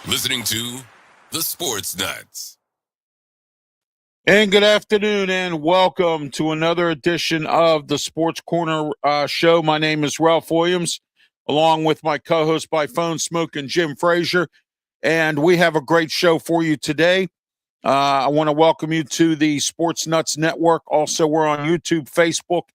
Listening to The Sports Nuts. And good afternoon and welcome to another edition of the Sports Corner show. My name is Ralph Williams, along with my co-host by phone, Smokin Jim Frazier. And we have a great show for you today. I want to welcome you to the Sports Nuts Network. Also, we're on YouTube, Facebook,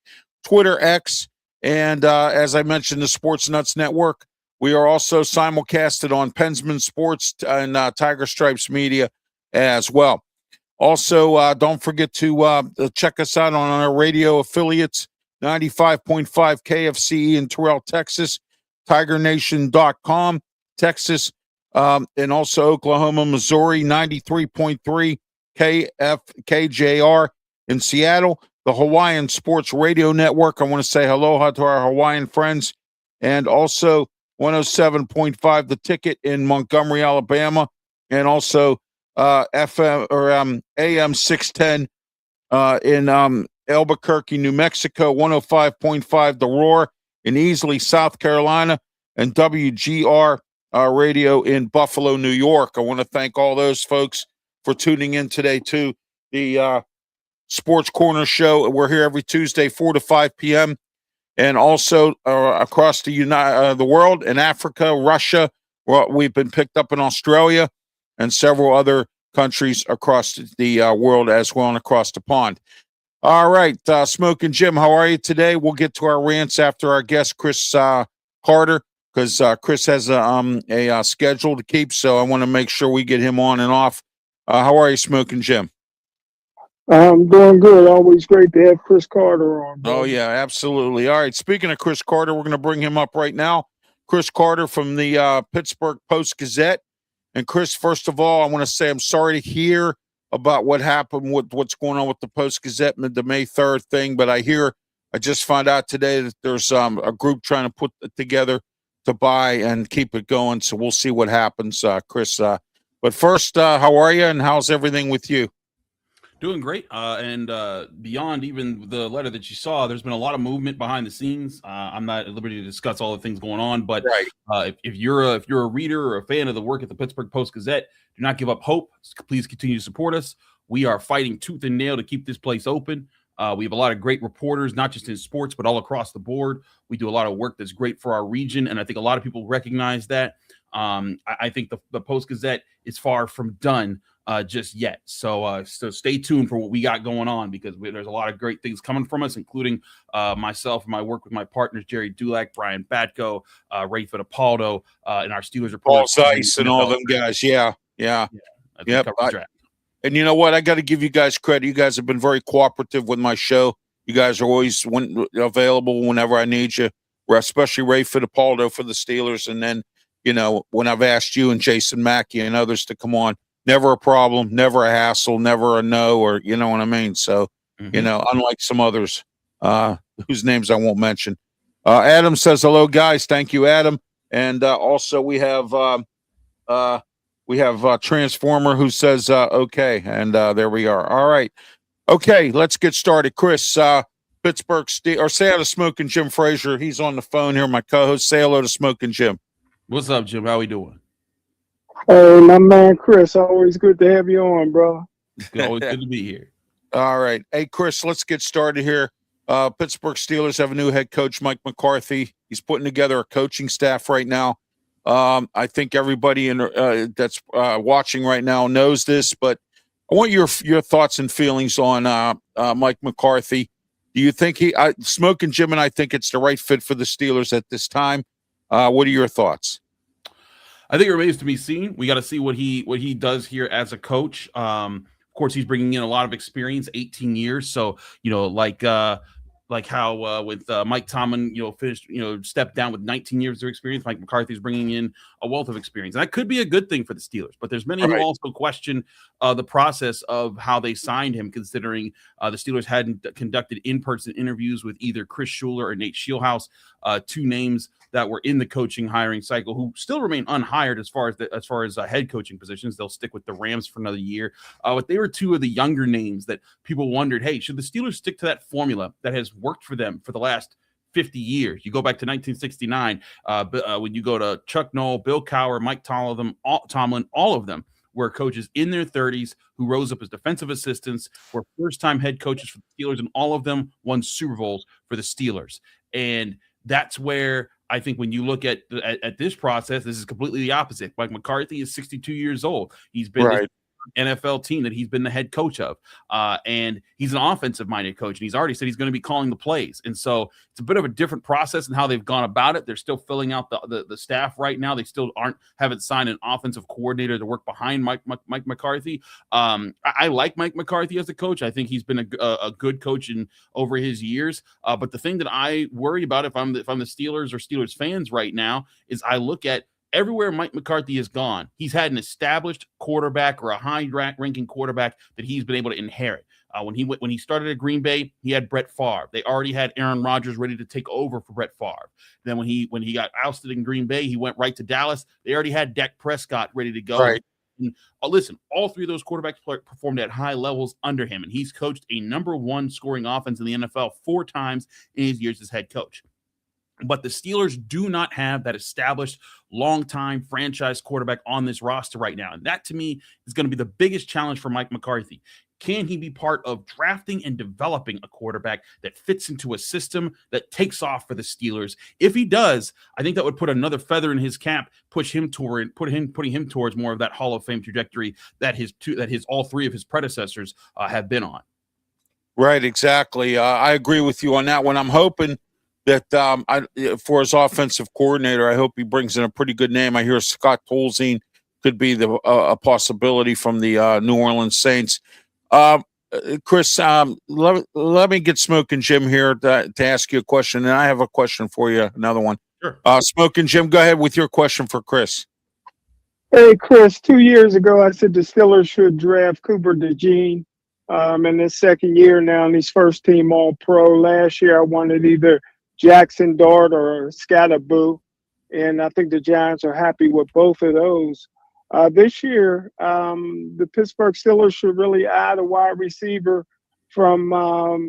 Twitter, X, and as I mentioned, the Sports Nuts Network. We are also simulcasted on Pensman Sports and Tiger Stripes Media as well. Also, don't forget to check us out on our radio affiliates, 95.5 KFCE in Terrell, Texas, TigerNation.com, Texas, and also Oklahoma, Missouri, 93.3 KJR in Seattle, the Hawaiian Sports Radio Network. I want to say aloha to our Hawaiian friends, and also 107.5 The Ticket in Montgomery, Alabama, and also FM or AM 610 in Albuquerque, New Mexico, 105.5 The Roar in Easley, South Carolina, and WGR Radio in Buffalo, New York. I want to thank all those folks for tuning in today to the Sports Corner show. We're here every Tuesday, 4 to 5 p.m., and also across the world, in Africa, Russia. We've been picked up in Australia and several other countries across the world as well and across the pond. All right, Smokin Jim, how are you today? We'll get to our rants after our guest, Chris Carter, because Chris has a schedule to keep, so I want to make sure we get him on and off. How are you, Smokin Jim? I'm doing good. Always great to have Chris Carter on. Bro. Oh, yeah, absolutely. All right, speaking of Chris Carter, we're going to bring him up right now. Chris Carter from the Pittsburgh Post-Gazette. And Chris, first of all, I want to say I'm sorry to hear about what happened with what's going on with the Post-Gazette and the May 3rd thing, but I just found out today that there's a group trying to put it together to buy and keep it going, so we'll see what happens, Chris. But first, how are you, and how's everything with you? Doing great, and beyond even the letter that you saw, there's been a lot of movement behind the scenes. I'm not at liberty to discuss all the things going on, but right. If you're a reader or a fan of the work at the Pittsburgh Post-Gazette, do not give up hope. Please continue to support us. We are fighting tooth and nail to keep this place open. We have a lot of great reporters, not just in sports, but all across the board. We do a lot of work that's great for our region, and I think a lot of people recognize that. I think the Post-Gazette is far from done just yet. So stay tuned for what we got going on, because there's a lot of great things coming from us, including myself and my work with my partners, Jerry Dulac, Brian Batko, Ray Fittipaldo, and our Steelers reporters. Paul Zeiss and all them guys. Yeah. Yep. And you know what? I got to give you guys credit. You guys have been very cooperative with my show. You guys are always available whenever I need you. especially Ray Fittipaldo for the Steelers. And then, when I've asked you and Jason Mackey and others to come on, never a problem, never a hassle, never a no, or you know what I mean? So, unlike some others whose names I won't mention. Adam says, hello, guys. Thank you, Adam. And also we have Transformer who says, okay. And there we are. All right. Okay, let's get started. Chris, Pittsburgh or say hello to Smokin' Jim Frazier. He's on the phone here, my co-host. Say hello to Smokin' Jim. What's up, Jim? How we doing? Hey, my man Chris, always good to have you on, bro. Always good to be here. All right. Hey, Chris, let's get started here. Pittsburgh Steelers have a new head coach, Mike McCarthy. He's putting together a coaching staff right now. I think everybody that's watching right now knows this, but I want your thoughts and feelings on Mike McCarthy. Do you think Smokin' Jim and I think it's the right fit for the Steelers at this time? What are your thoughts? I think it remains to be seen. We got to see what he does here as a coach. Of course, he's bringing in a lot of experience, 18 years. So, like how with Mike Tomlin, finished, stepped down with 19 years of experience. Mike McCarthy's bringing in a wealth of experience. And that could be a good thing for the Steelers. But there's many who also question the process of how they signed him, considering the Steelers hadn't conducted in-person interviews with either Chris Schuler or Nate Scheelhaase, two names that were in the coaching hiring cycle who still remain unhired as far as head coaching positions. They'll stick with the Rams for another year. But they were two of the younger names that people wondered, hey, should the Steelers stick to that formula that has worked for them for the last 50 years? You go back to 1969, when you go to Chuck Noll, Bill Cowher, Mike Tomlin, all of them were coaches in their 30s who rose up as defensive assistants, were first-time head coaches for the Steelers, and all of them won Super Bowls for the Steelers. And that's where I think when you look at this process, this is completely the opposite. Mike McCarthy is 62 years old. He's been NFL team that he's been the head coach of. And he's an offensive-minded coach, and he's already said he's going to be calling the plays. And so it's a bit of a different process in how they've gone about it. They're still filling out the staff right now. They still haven't signed an offensive coordinator to work behind Mike McCarthy. I like Mike McCarthy as a coach. I think he's been a good coach over his years. But the thing that I worry about if I'm the Steelers or Steelers fans right now is I look at everywhere Mike McCarthy has gone, he's had an established quarterback or a high-ranking quarterback that he's been able to inherit. When he started at Green Bay, he had Brett Favre. They already had Aaron Rodgers ready to take over for Brett Favre. Then when he got ousted in Green Bay, he went right to Dallas. They already had Dak Prescott ready to go. Right. And, listen, all three of those quarterbacks performed at high levels under him, and he's coached a number one scoring offense in the NFL 4 times in his years as head coach. But the Steelers do not have that established, long-time franchise quarterback on this roster right now. And that, to me, is going to be the biggest challenge for Mike McCarthy. Can he be part of drafting and developing a quarterback that fits into a system that takes off for the Steelers? If he does, I think that would put another feather in his cap, putting him towards more of that Hall of Fame trajectory that all three of his predecessors have been on. Right, exactly. I agree with you on that one. I'm hoping that for his offensive coordinator, I hope he brings in a pretty good name. I hear Scott Tolzien could be a possibility from the New Orleans Saints. Chris, let me get Smokin' Jim here to ask you a question, and I have a question for you, another one. Sure. Smokin' Jim, go ahead with your question for Chris. Hey, Chris, 2 years ago, I said the Steelers should draft Cooper DeJean in his second year now, and he's first team All-Pro. Last year, I wanted either Jackson Dart or Scatterboo, and I think the Giants are happy with both of those. This year, the Pittsburgh Steelers should really add a wide receiver from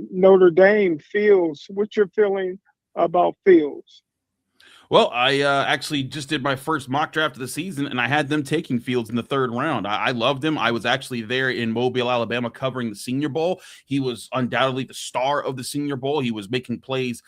Notre Dame, Fields. What's your feeling about Fields? Well, I actually just did my first mock draft of the season, and I had them taking Fields in the 3rd round. I loved him. I was actually there in Mobile, Alabama, covering the Senior Bowl. He was undoubtedly the star of the Senior Bowl. He was making plays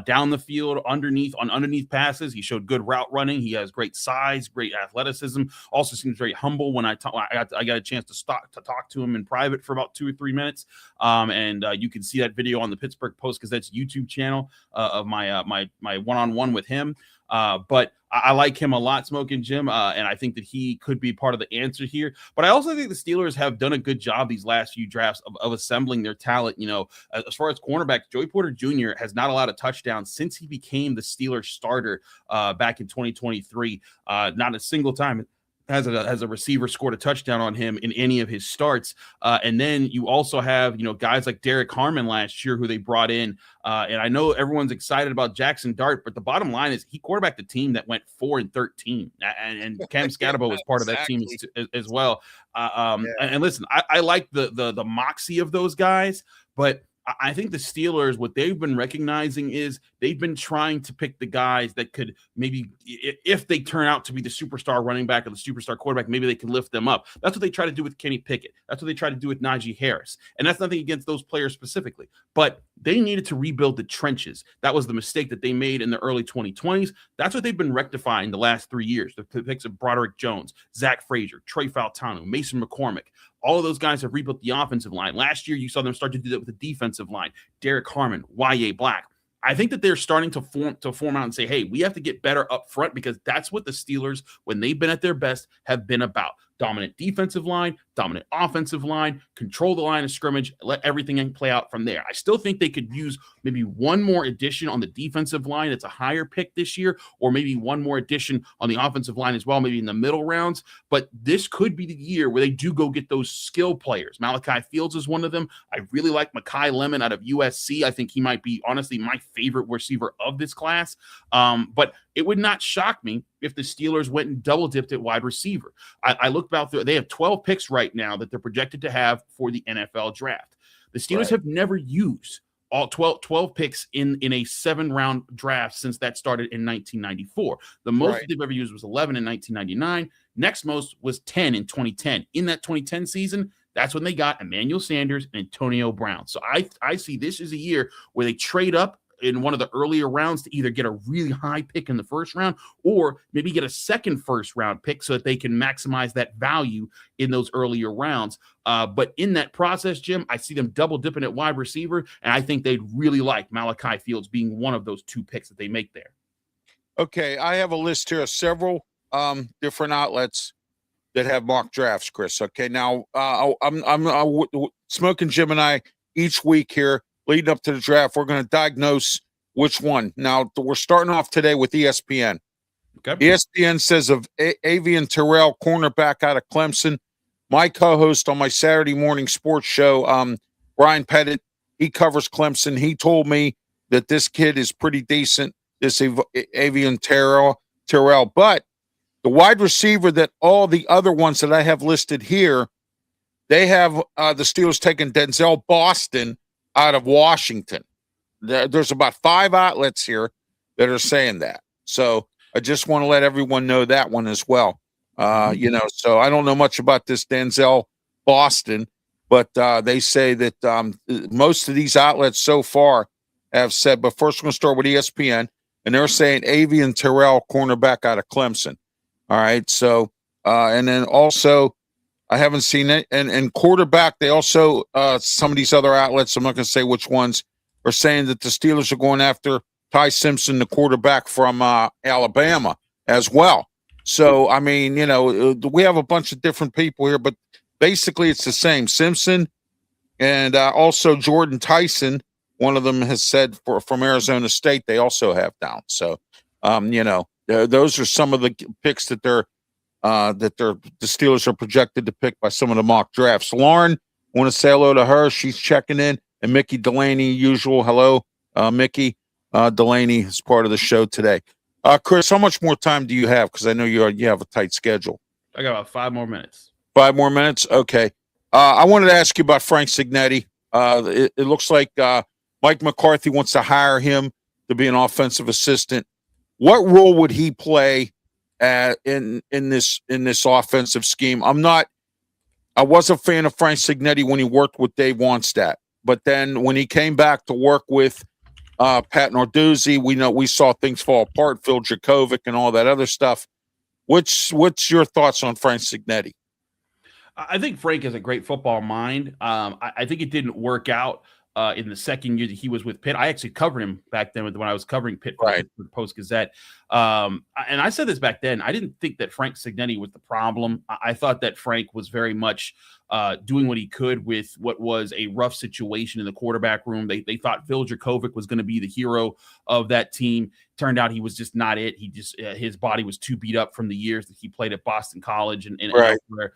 down the field, underneath passes. He showed good route running. He has great size, great athleticism. Also seems very humble. When I got a chance to talk to him in private for about 2 or 3 minutes, and you can see that video on the Pittsburgh Post-Gazette's YouTube channel of my one-on-one with him. But I like him a lot, Smokin' Jim, and I think that he could be part of the answer here. But I also think the Steelers have done a good job these last few drafts of assembling their talent. As far as cornerbacks, Joey Porter Jr. has not allowed a touchdown since he became the Steelers starter back in 2023. Not a single time has a receiver scored a touchdown on him in any of his starts. And then you also have, guys like Derek Harmon last year who they brought in. And I know everyone's excited about Jackson Dart, but the bottom line is he quarterbacked the team that went 4-13. And Cam Scatterbo was part of that team as well. And listen, I like the moxie of those guys, but I think the Steelers, what they've been recognizing is they've been trying to pick the guys that could maybe, if they turn out to be the superstar running back or the superstar quarterback, maybe they can lift them up. That's what they try to do with Kenny Pickett. That's what they try to do with Najee Harris. And that's nothing against those players specifically, but they needed to rebuild the trenches. That was the mistake that they made in the early 2020s. That's what they've been rectifying the last 3 years. The picks of Broderick Jones, Zach Frazier, Trey Faltano, Mason McCormick. All of those guys have rebuilt the offensive line. Last year, you saw them start to do that with the defensive line. Derek Harmon, Y.A. Black. I think that they're starting to form out and say, hey, we have to get better up front because that's what the Steelers, when they've been at their best, have been about. Dominant defensive line, dominant offensive line, control the line of scrimmage, let everything play out from there. I still think they could use maybe one more addition on the defensive line. It's a higher pick this year, or maybe one more addition on the offensive line as well, maybe in the middle rounds. But this could be the year where they do go get those skill players. Malachi Fields is one of them. I really like Mackay Lemon out of USC. I think he might be, honestly, my favorite receiver of this class. But it would not shock me if the Steelers went and double dipped at wide receiver. I looked about through, they have 12 picks right now that they're projected to have for the NFL draft. The Steelers have never used all 12 picks in a 7-round draft since that started in 1994. The most that they've ever used was 11 in 1999. Next most was 10 in 2010. In that 2010 season, that's when they got Emmanuel Sanders and Antonio Brown. So I see this as a year where they trade up in one of the earlier rounds to either get a really high pick in the first round or maybe get a second first round pick so that they can maximize that value in those earlier rounds. But in that process, Jim, I see them double dipping at wide receiver, and I think they'd really like Malachi Fields being one of those 2 picks that they make there. Okay, I have a list here of several different outlets that have mock drafts, Chris. Okay, now Smokin' Jim and I each week here leading up to the draft, we're going to diagnose which one. Now, we're starting off today with ESPN. Okay. ESPN says of Avian Terrell, cornerback out of Clemson. My co-host on my Saturday morning sports show, Brian Pettit, he covers Clemson. He told me that this kid is pretty decent, this Avian Terrell. But the wide receiver that all the other ones that I have listed here, they have the Steelers taking Denzel Boston out of Washington. There's about 5 outlets here that are saying that. So I just want to let everyone know that one as well. So I don't know much about this Denzel Boston, but they say that most of these outlets so far have said, but first we're going to start with ESPN, and they're saying Avian Terrell, cornerback out of Clemson. All right. So, and then also, I haven't seen it. And quarterback, they also, some of these other outlets, I'm not going to say which ones, are saying that the Steelers are going after Ty Simpson, the quarterback from Alabama, as well. So, I mean, we have a bunch of different people here, but basically it's the same. Simpson and also Jordan Tyson, one of them has said from Arizona State, they also have down. So, those are some of the picks that the Steelers are projected to pick by some of the mock drafts. Lauren, I want to say hello to her. She's checking in. And Mickey Delaney, usual. Hello, Mickey. Delaney is part of the show today. Chris, how much more time do you have? Because I know you have a tight schedule. I got about 5 more minutes. 5 more minutes? Okay. I wanted to ask you about Frank Cignetti. It looks like Mike McCarthy wants to hire him to be an offensive assistant. What role would he play in this offensive scheme? I was a fan of Frank Cignetti when he worked with Dave Wannstedt, but then when he came back to work with Pat Narduzzi, we saw things fall apart, Phil Dracovic and all that other stuff. What's your thoughts on Frank Cignetti? I think Frank has a great football mind. I think it didn't work out in the second year that he was with Pitt. I actually covered him back then when I was covering Pitt for the Post-Gazette. And I said this back then. I didn't think that Frank Cignetti was the problem. I thought that Frank was very much doing what he could with what was a rough situation in the quarterback room. They thought Phil Dracovic was going to be the hero of that team. Turned out he was just not it. He just his body was too beat up from the years that he played at Boston College and elsewhere.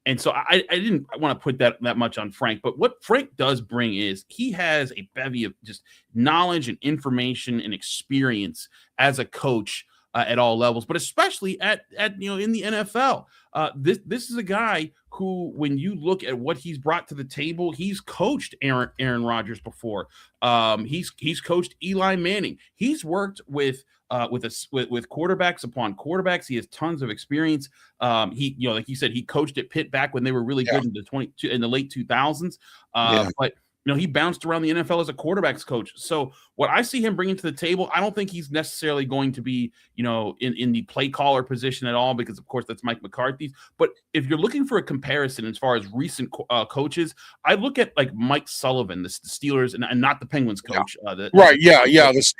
And so I didn't want to put that much on Frank, but what Frank does bring is he has a bevy of just knowledge and information and experience as a coach at all levels, but especially at in the NFL. This is a guy who, when you look at what he's brought to the table, he's coached Aaron Rodgers before. He's coached Eli Manning. He's worked with quarterbacks upon quarterbacks. He has tons of experience. He, like you said, he coached at Pitt back when they were really good in the late 2000s. But he bounced around the NFL as a quarterbacks coach. So what I see him bringing to the table, I don't think he's necessarily going to be, in the play caller position at all, because of course that's Mike McCarthy. But if you're looking for a comparison as far as recent coaches, I look at like Mike Sullivan, the Steelers, and not the Penguins coach. The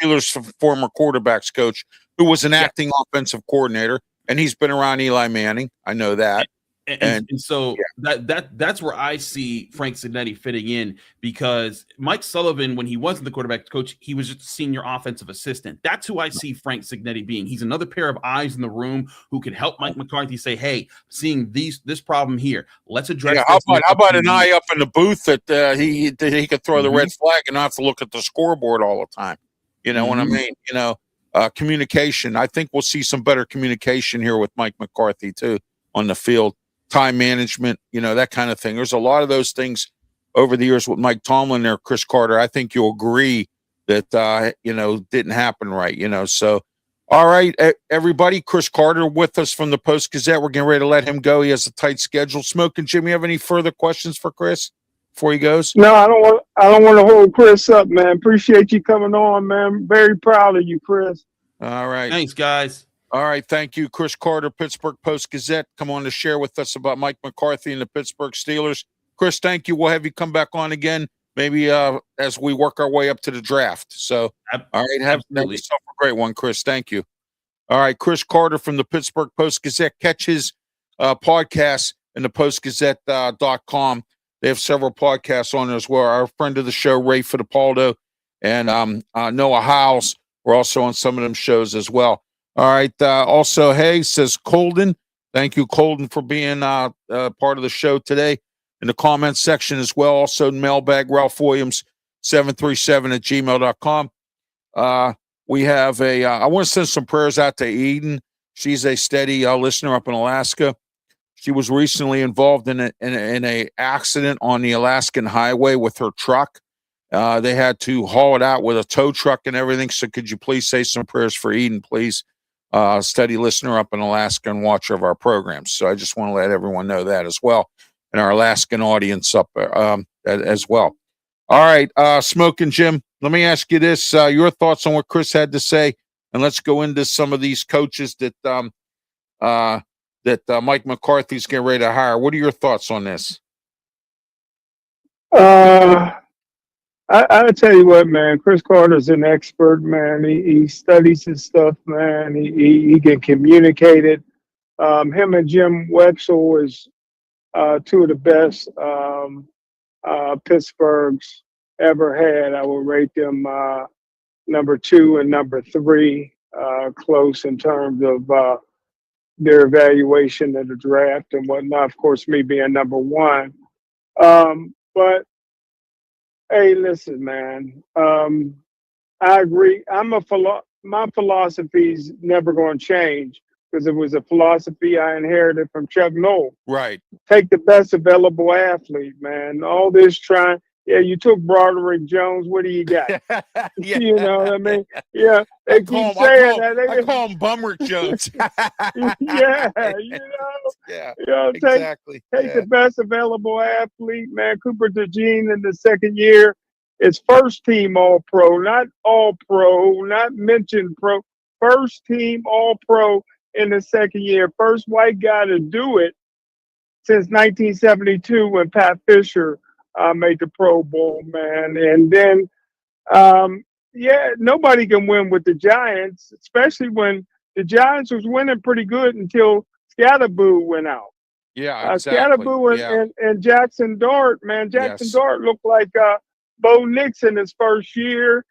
Steelers former quarterbacks coach who was an acting offensive coordinator, and he's been around Eli Manning. I know that. And so that's where I see Frank Cignetti fitting in, because Mike Sullivan, when he wasn't the quarterback coach, he was just a senior offensive assistant. That's who I see Frank Cignetti being. He's another pair of eyes in the room who can help Mike McCarthy say, "Hey, seeing this problem here, let's address." How about an eye up in the booth that he could throw the red flag and not have to look at the scoreboard all the time? You know what I mean? Communication. I think we'll see some better communication here with Mike McCarthy too on the field. Time management, that kind of thing. There's a lot of those things over the years with Mike Tomlin there, Chris Carter. I think you'll agree that, didn't happen right, So, all right, everybody, Chris Carter with us from the Post-Gazette. We're getting ready to let him go. He has a tight schedule. Smokin, Jim, you have any further questions for Chris before he goes? No, I don't want to hold Chris up, man. Appreciate you coming on, man. Very proud of you, Chris. All right. Thanks, guys. All right, thank you, Chris Carter, Pittsburgh Post-Gazette. Come on to share with us about Mike McCarthy and the Pittsburgh Steelers. Chris, thank you. We'll have you come back on again, maybe as we work our way up to the draft. So, all right, have yourself a great one, Chris. Thank you. All right, Chris Carter from the Pittsburgh Post-Gazette. Catch his podcasts in the postgazette.com. They have several podcasts on there as well. Our friend of the show, Ray Fittipaldo, and Noah Howes, were also on some of them shows as well. All right. Also, hey, says Colden. Thank you, Colden, for being part of the show today. In the comments section as well. Also, mailbag, Ralph Williams, 737@gmail.com. We have I want to send some prayers out to Eden. She's a steady listener up in Alaska. She was recently involved in a accident on the Alaskan highway with her truck. They had to haul it out with a tow truck and everything. So could you please say some prayers for Eden, please? Steady listener up in Alaska and watcher of our programs. So I just want to let everyone know that as well, and our Alaskan audience up as well. All right, Smokin, Jim, let me ask you this: your thoughts on what Chris had to say, and let's go into some of these coaches that Mike McCarthy's getting ready to hire. What are your thoughts on this? I tell you what, man, Chris Carter's an expert, man. He studies his stuff, man. He can communicate it. Him and Jim Wexell is two of the best Pittsburgh's ever had. I would rate them number 2 and number 3, close in terms of their evaluation of the draft and whatnot. Of course, me being number 1. But hey, listen, man. I agree. My philosophy's never going to change, because it was a philosophy I inherited from Chuck Noll. Right. Take the best available athlete, man. All this trying. Yeah, you took Broderick Jones. What do you got? Yeah. You know what I mean? Yeah. They keep saying that. I call him Bumrick Jones. Yeah, exactly. Take the best available athlete, man. Cooper DeJean in the second year. It's first team All-Pro, not All-Pro, not mentioned pro. First team All-Pro in the second year. First white guy to do it since 1972 when Pat Fisher made the Pro Bowl, man. And then, yeah, nobody can win with the Giants, especially when the Giants was winning pretty good until Scatterboo went out. Yeah, exactly. Scatterboo Yeah. and Jackson Dart, man. Jackson Yes. Dart looked like Bo Nix in his first year.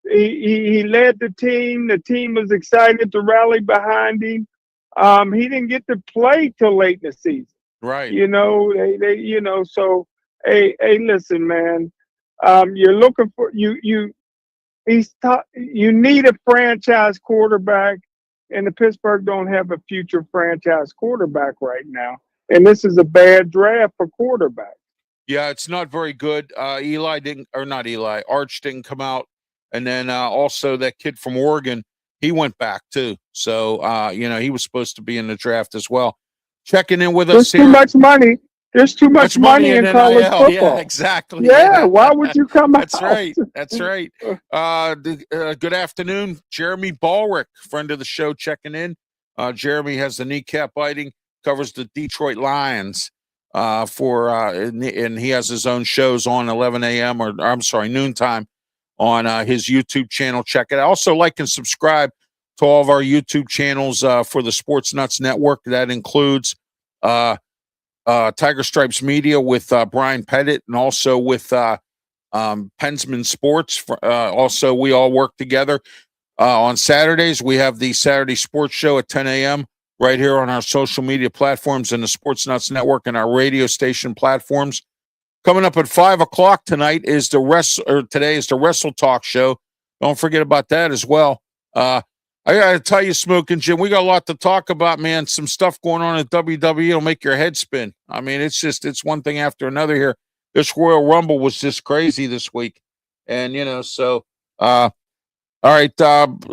He led the team. The team was excited to rally behind him. He didn't get to play till late in the season. Right. You know, so hey, listen, man. You're looking for you you need a franchise quarterback, and the Pittsburgh don't have a future franchise quarterback right now. And this is a bad draft for quarterback. Yeah, it's not very good. Eli didn't, or not Eli, Arch didn't come out. And then also that kid from Oregon, he went back too. So, he was supposed to be in the draft as well. Checking in with us There's too much money. There's too much money in college NIL. football. Yeah, exactly. Yeah, why would you come That's out? right. That's right. Good afternoon, Jeremy Ballrick, friend of the show, checking in. Jeremy has the kneecap biting, covers the Detroit Lions and he has his own shows on 11 a.m. or I'm sorry, noontime on his YouTube channel. Check it out. Also, like and subscribe to all of our YouTube channels for the Sports Nuts Network. That includes Tiger Stripes Media with Brian Pettit, and also with Pensman Sports. Also, we all work together. On Saturdays, we have the Saturday Sports Show at 10 a.m. right here on our social media platforms and the Sports Nuts Network and our radio station platforms. Coming up at 5 o'clock tonight is today is the Wrestle Talk Show. Don't forget about that as well. I got to tell you, Smokin' Jim, we got a lot to talk about, man. Some stuff going on at WWE will make your head spin. I mean, it's one thing after another here. This Royal Rumble was just crazy this week. And, all right.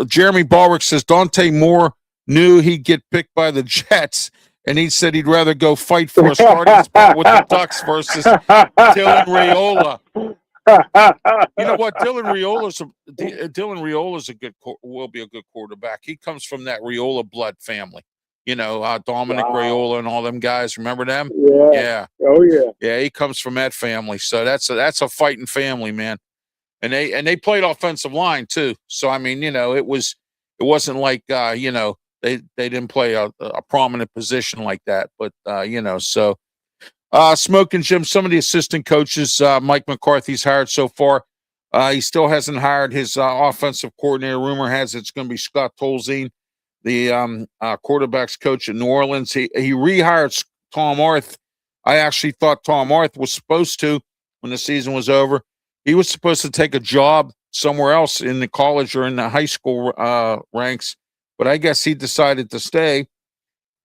Jeremy Ballrick says Dante Moore knew he'd get picked by the Jets, and he said he'd rather go fight for a starting spot with the Ducks versus Dylan Raiola. You know what? Dylan Riola's will be a good quarterback. He comes from that Raiola blood family. Dominic Raiola and all them guys. Remember them? Yeah. Oh yeah. Yeah, he comes from that family. So that's a fighting family, man. And they played offensive line too. So I mean, it wasn't like they didn't play a prominent position like that. But Smokin' Jim, some of the assistant coaches Mike McCarthy's hired so far. He still hasn't hired his offensive coordinator. Rumor has it's going to be Scott Tolzien, the quarterbacks coach at New Orleans. He rehired Tom Arth. I actually thought Tom Arth was supposed to, when the season was over, he was supposed to take a job somewhere else in the college or in the high school ranks, but I guess he decided to stay.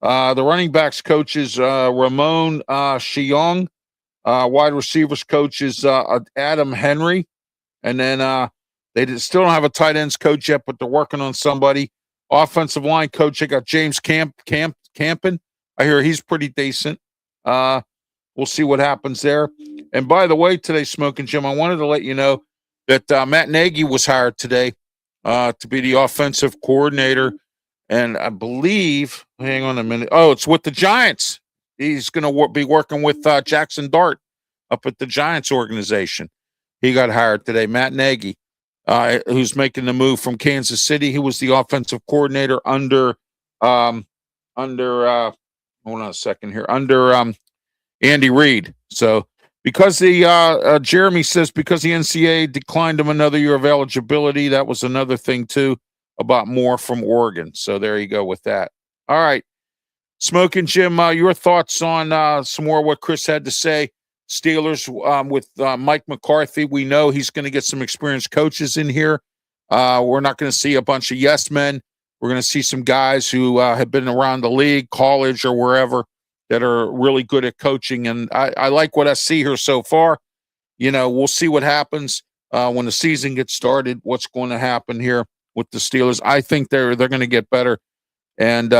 The running backs coach is Ramon Shiong. Wide receivers coach is Adam Henry. And then still don't have a tight ends coach yet, but they're working on somebody. Offensive line coach, they got James Campen. I hear he's pretty decent. We'll see what happens there. And by the way, today, Smokin' Jim, I wanted to let you know that Matt Nagy was hired today to be the offensive coordinator. And I believe, hang on a minute. Oh, it's with the Giants. He's going to be working with Jackson Dart up at the Giants organization. He got hired today. Matt Nagy, who's making the move from Kansas City. He was the offensive coordinator under hold on a second here, under Andy Reid. So because the Jeremy says because the NCAA declined him another year of eligibility, that was another thing too about Moore from Oregon. So there you go with that. All right. Smokin' Jim, your thoughts on some more of what Chris had to say. Steelers with Mike McCarthy. We know he's going to get some experienced coaches in here. We're not going to see a bunch of yes men. We're going to see some guys who have been around the league, college, or wherever that are really good at coaching. And I like what I see here so far. We'll see what happens when the season gets started, what's going to happen here with the Steelers. I think they're going to get better. And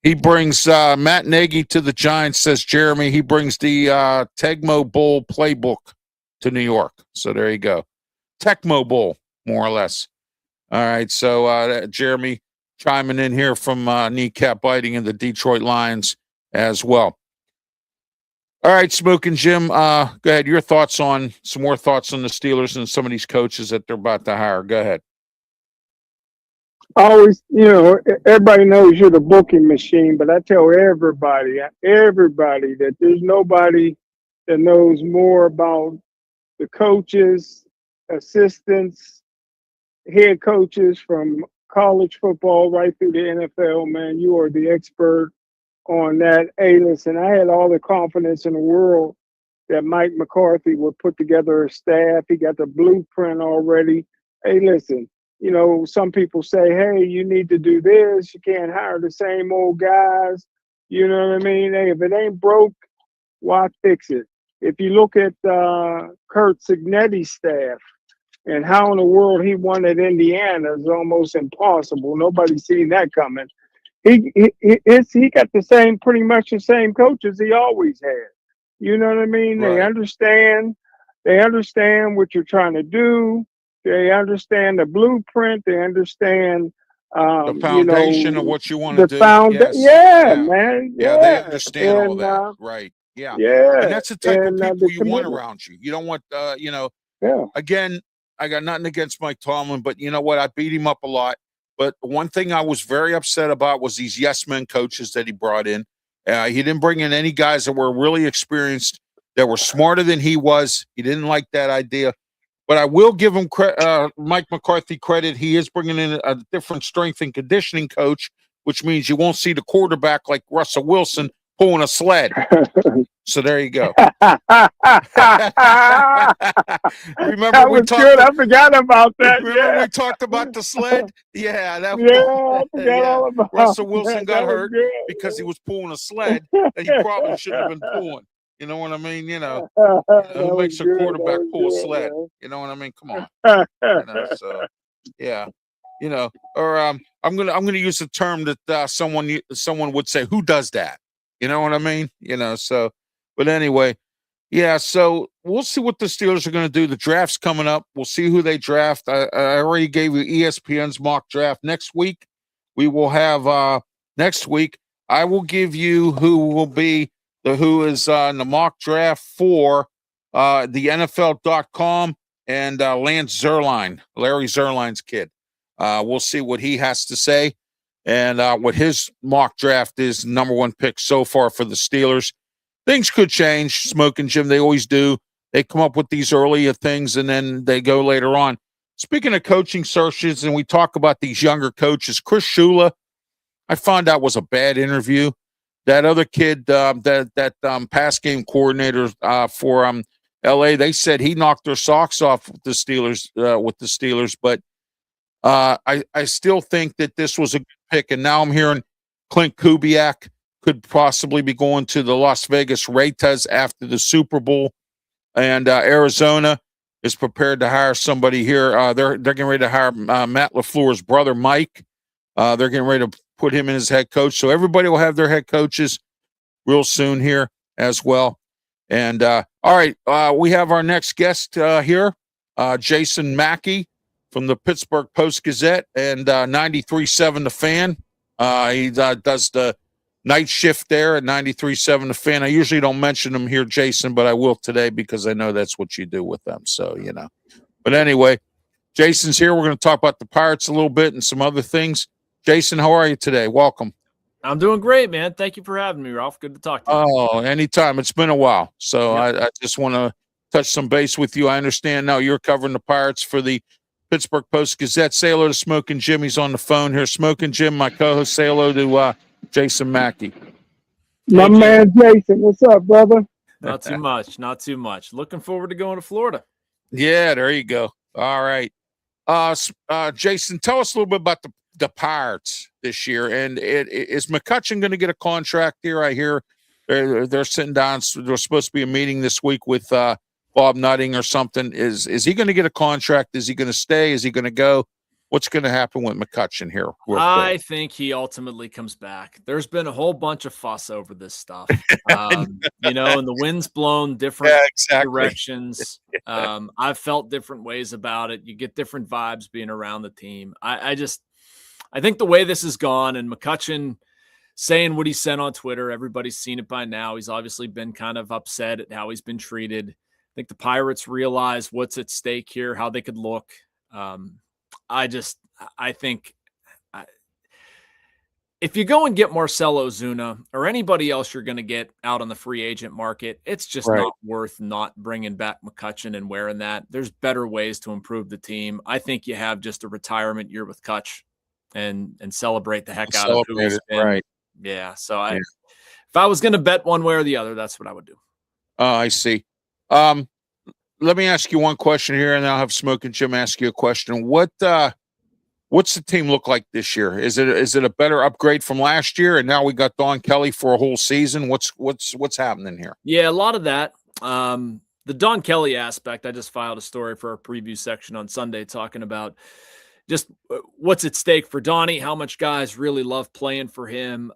he brings Matt Nagy to the Giants, says Jeremy. He brings the Tecmo Bowl playbook to New York. So there you go. Tecmo Bowl, more or less. All right. So Jeremy chiming in here from kneecap biting in the Detroit Lions as well. All right, Smokin' Jim, go ahead. Your thoughts on some more thoughts on the Steelers and some of these coaches that they're about to hire. Go ahead. Always, everybody knows you're the booking machine, but I tell everybody that there's nobody that knows more about the coaches, assistants, head coaches from college football right through the NFL, man. You are the expert on that. Hey, listen, I had all the confidence in the world that Mike McCarthy would put together a staff. He got the blueprint already. Hey, listen, some people say, hey, you need to do this. You can't hire the same old guys. You know what I mean? Hey, if it ain't broke, why fix it? If you look at Kurt Signetti's staff and how in the world he won at Indiana is almost impossible. Nobody's seen that coming. He got pretty much the same coaches he always had. You know what I mean? Right. They understand what you're trying to do. They understand the blueprint. They understand The foundation of what you want to do. Man. Yeah, they understand all that. And, Right. Yeah. Yeah. And that's the type of people you want commitment. around you. You don't want, Yeah. again, I got nothing against Mike Tomlin, but you know what? I beat him up a lot. But one thing I was very upset about was these yes men coaches that he brought in. He didn't bring in any guys that were really experienced, that were smarter than he was. He didn't like that idea. But I will give him Mike McCarthy credit. He is bringing in a different strength and conditioning coach, which means you won't see the quarterback like Russell Wilson pulling a sled. So there you go. Remember we talked. Good. I forgot about that. Remember we talked about the sled? Yeah, I forgot all about Russell Wilson that. got hurt because he was pulling a sled that he probably shouldn't have been pulling. You know what I mean? Who makes a quarterback pull a sled? Man. You know what I mean? Come on. So yeah. Or I'm gonna use a term that someone would say, who does that? You know what I mean? So but anyway, yeah, so we'll see what the Steelers are going to do. The draft's coming up. We'll see who they draft. I already gave you ESPN's mock draft. Next week, we will have next week, I will give you who is in the mock draft for the NFL.com and Lance Zierlein, Larry Zierlein's kid. We'll see what he has to say and what his mock draft is, number one pick so far for the Steelers. Things could change, Smokin' Jim. They always do. They come up with these earlier things, and then they go later on. Speaking of coaching searches, and we talk about these younger coaches, Chris Shula, I found out was a bad interview. That other kid, that pass game coordinator for L.A., they said he knocked their socks off with the Steelers. But I still think that this was a good pick. And now I'm hearing Clint Kubiak could possibly be going to the Las Vegas Raiders after the Super Bowl, and Arizona is prepared to hire somebody here. They're getting ready to hire Matt LaFleur's brother, Mike. They're getting ready to put him in as head coach. So everybody will have their head coaches real soon here as well. And all right, we have our next guest here, Jason Mackey from the Pittsburgh Post-Gazette and 93.7 The Fan. He does the night shift there at 93.7 The Fan. I usually don't mention them here, Jason, but I will today because I know that's what you do with them. So, But anyway, Jason's here. We're going to talk about the Pirates a little bit and some other things. Jason, how are you today? Welcome. I'm doing great, man. Thank you for having me, Ralph. Good to talk to you. Oh, anytime. It's been a while. So I just want to touch some base with you. I understand now you're covering the Pirates for the Pittsburgh Post-Gazette. Say hello to Smokin' Jim. He's on the phone here. Smokin' Jim, my co-host. Say hello to Jason Mackey. My man Jason, what's up, brother? Not too much. Not too much. Looking forward to going to Florida. Yeah, there you go. All right. Jason, tell us a little bit about the Pirates this year. And is McCutchen going to get a contract here? I hear they're sitting down. There's supposed to be a meeting this week with Bob Nutting or something. Is he going to get a contract? Is he going to stay? Is he going to go? What's going to happen with McCutchen here? I think he ultimately comes back. There's been a whole bunch of fuss over this stuff, and the wind's blown different directions. I've felt different ways about it. You get different vibes being around the team. I think the way this has gone, and McCutchen, saying what he said on Twitter. Everybody's seen it by now. He's obviously been kind of upset at how he's been treated. I think the Pirates realize what's at stake here, how they could look. I think if you go and get Marcell Ozuna or anybody else you're going to get out on the free agent market, it's just not worth not bringing back McCutchen and wearing that. There's better ways to improve the team. I think you have just a retirement year with Kutch and celebrate the heck out of who he's been. Right. Yeah. So if I was going to bet one way or the other, that's what I would do. Oh, I see. Let me ask you one question here, and I'll have Smokin Jim ask you a question. What's the team look like this year? Is it a better upgrade from last year? And now we got Don Kelly for a whole season. What's happening here? Yeah, a lot of that. The Don Kelly aspect, I just filed a story for our preview section on Sunday talking about just what's at stake for Donnie, how much guys really love playing for him.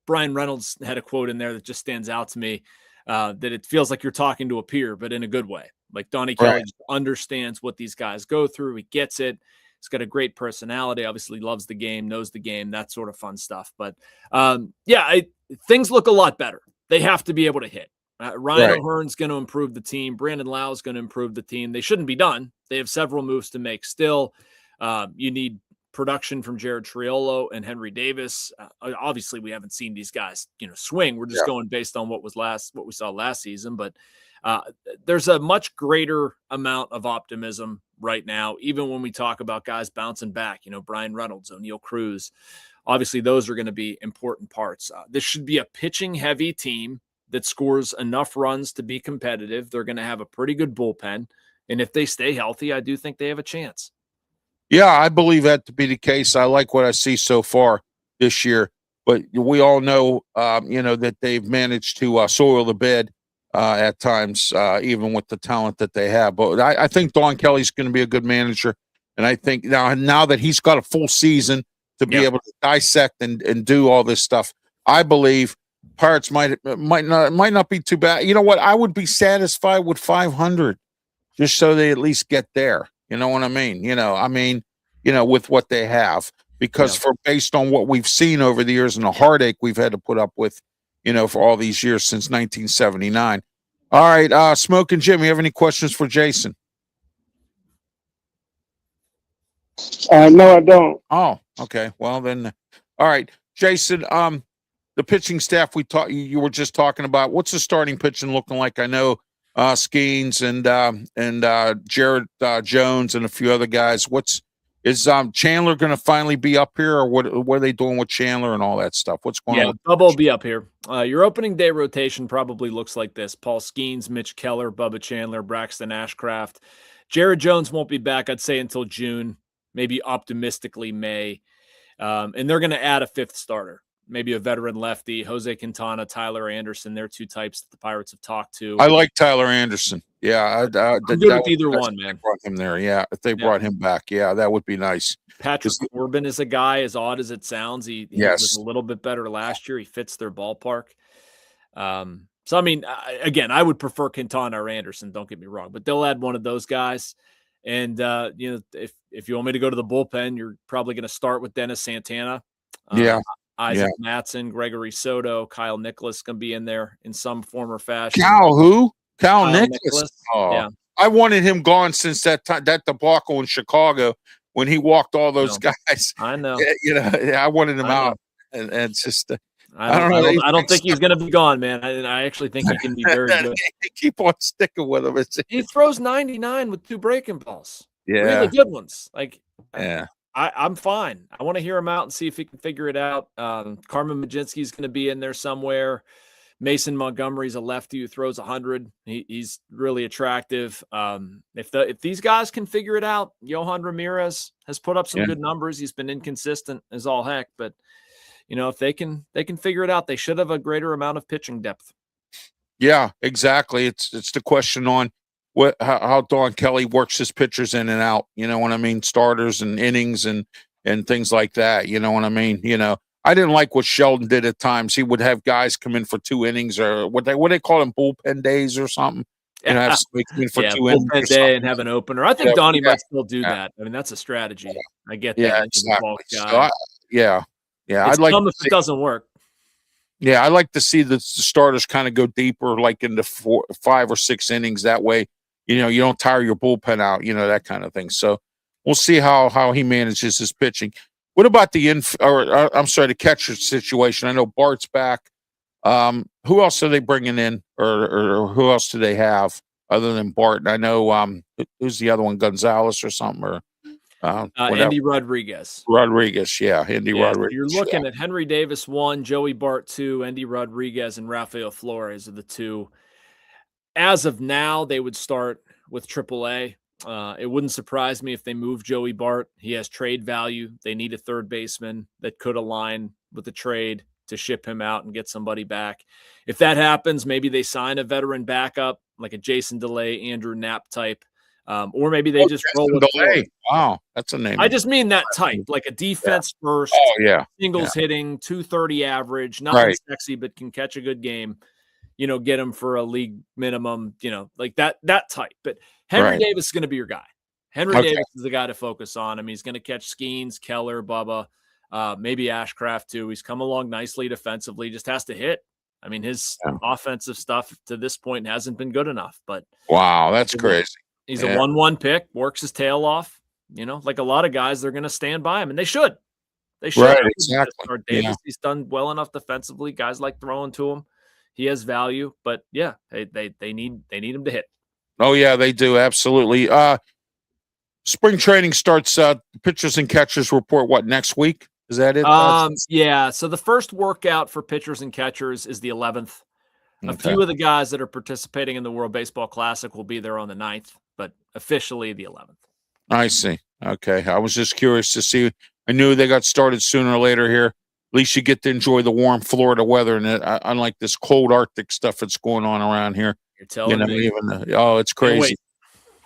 Brian Reynolds had a quote in there that just stands out to me, that it feels like you're talking to a peer, but in a good way. Like Donnie Kelly just understands what these guys go through. He gets it. He's got a great personality, obviously loves the game, knows the game, that sort of fun stuff. But things look a lot better. They have to be able to hit. Ryan O'Hearn's going to improve the team. Brandon Lau is going to improve the team. They shouldn't be done. They have several moves to make still. You need production from Jared Triolo and Henry Davis. Obviously, we haven't seen these guys, swing. We're just going based on what we saw last season. But there's a much greater amount of optimism right now, even when we talk about guys bouncing back. Brian Reynolds, O'Neal Cruz. Obviously, those are going to be important parts. This should be a pitching-heavy team that scores enough runs to be competitive. They're going to have a pretty good bullpen. And if they stay healthy, I do think they have a chance. Yeah, I believe that to be the case. I like what I see so far this year. But we all know, that they've managed to soil the bed at times, even with the talent that they have. But I think Don Kelly's going to be a good manager. And I think now that he's got a full season to be able to dissect and do all this stuff, I believe Pirates might not be too bad. You know what? I would be satisfied with 500 just so they at least get there. You know what I mean? With what they have, because based on what we've seen over the years and the heartache we've had to put up with, for all these years since 1979. All right. Smokin Jim, you have any questions for Jason? No, I don't. Oh, okay. Well then, all right, Jason, the pitching staff you were just talking about, what's the starting pitching looking like? I know Skeens and Jared Jones and a few other guys. Is Chandler going to finally be up here, or what are they doing with Chandler and all that stuff? What's going on? Bubba will be up here. Your opening day rotation probably looks like this: Paul Skeens, Mitch Keller, Bubba Chandler, Braxton Ashcraft. Jared Jones won't be back, I'd say, until June, maybe optimistically May. And they're going to add a fifth starter. Maybe a veteran lefty, Jose Quintana, Tyler Anderson. They're two types that the Pirates have talked to. I like Tyler Anderson. Yeah, I'm good with either one, man. Brought him there. Yeah, if they brought him back, that would be nice. Patrick Corbin is a guy, as odd as it sounds. He was a little bit better last year. He fits their ballpark. So I mean, again, I would prefer Quintana or Anderson. Don't get me wrong, but they'll add one of those guys. And if you want me to go to the bullpen, you're probably going to start with Dennis Santana. Isaac Matson, Gregory Soto, Kyle Nicholas going to be in there in some form or fashion. Kyle Nicholas. Oh, yeah. I wanted him gone since that debacle in Chicago when he walked all those guys. I know. I wanted him out, and it's just. I don't know. I don't think he's going to be gone, man. I actually think he can be very good. Keep on sticking with him. He throws 99 with 2 breaking balls. Yeah, really good ones. Yeah. I'm fine. I want to hear him out and see if he can figure it out. Carmen Majinski's going to be in there somewhere. Mason Montgomery's a lefty who throws 100. He's really attractive. If these guys can figure it out, Johan Ramirez has put up some good numbers. He's been inconsistent as all heck, but if they can figure it out, they should have a greater amount of pitching depth. Yeah, exactly. It's the question on how Don Kelly works his pitchers in and out, you know what I mean? Starters and innings and things like that. You know what I mean? I didn't like what Sheldon did at times. He would have guys come in for 2 innings, or what they call them, bullpen days or something. Have somebody come in for 2 innings. Bullpen day and have an opener. I think Donnie might still do that. I mean, that's a strategy. I get that. Yeah, exactly. Yeah, It's I'd like dumb to if see, it doesn't work. yeah, I like to see the starters kind of go deeper, like into 5 or 6 innings. That way, you don't tire your bullpen out, that kind of thing. So we'll see how he manages his pitching. What about I'm sorry, the catcher situation? I know Bart's back. Who else are they bringing in, or who else do they have other than Bart? And I know who's the other one, Gonzalez or something, or whatever. Andy Rodriguez. Rodriguez, yeah, Andy Rodriguez. You're looking at Henry Davis 1, Joey Bart 2, Andy Rodriguez, and Rafael Flores are the 2. As of now, they would start with AAA. It wouldn't surprise me if they move Joey Bart. He has trade value. They need a third baseman that could align with the trade to ship him out and get somebody back. If that happens, maybe they sign a veteran backup, like a Jason DeLay, Andrew Knapp type. Or maybe they just roll with DeLay. Wow, that's a name. I just mean that type, like a defense first, singles hitting, 230 average, nothing sexy, but can catch a good game. Get him for a league minimum, like that type. But Henry Davis is going to be your guy. Henry Davis is the guy to focus on. I mean, he's going to catch Skeens, Keller, Bubba, maybe Ashcraft too. He's come along nicely defensively, just has to hit. I mean, his offensive stuff to this point hasn't been good enough. But wow, that's crazy. He's a 1-1 pick, works his tail off. Like a lot of guys, they're going to stand by him, and they should. They should. Right, exactly. Davis, he's done well enough defensively. Guys like throwing to him. He has value, but yeah, they need him to hit. Oh yeah, they do, absolutely. Spring training starts. Pitchers and catchers report next week? Is that it? Yeah. So the first workout for pitchers and catchers is the 11th. A few of the guys that are participating in the World Baseball Classic will be there on the 9th, but officially the 11th. I see. Okay, I was just curious to see. I knew they got started sooner or later here. At least you get to enjoy the warm Florida weather, and unlike this cold Arctic stuff that's going on around here. You're telling me. It's crazy.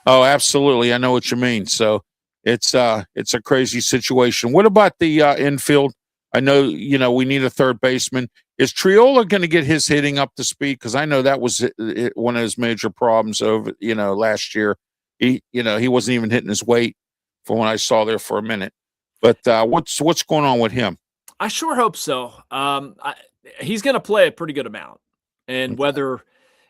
Oh, absolutely. I know what you mean. So it's a crazy situation. What about the infield? I know, we need a third baseman. Is Triola going to get his hitting up to speed? Because I know that was one of his major problems over, last year. He wasn't even hitting his weight from when I saw there for a minute. But what's going on with him? I sure hope so. He's going to play a pretty good amount. And whether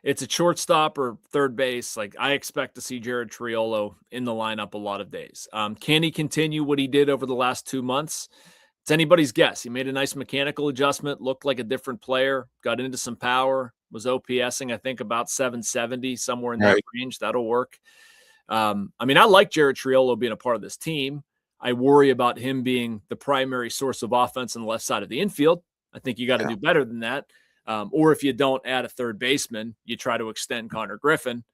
it's a shortstop or third base, like I expect to see Jared Triolo in the lineup a lot of days. Can he continue what he did over the last 2 months? It's anybody's guess. He made a nice mechanical adjustment, looked like a different player, got into some power, was OPSing, I think, about 770, somewhere in that range. That'll work. I like Jared Triolo being a part of this team. I worry about him being the primary source of offense on the left side of the infield. I think you got to do better than that. Or if you don't add a third baseman, you try to extend Connor Griffin.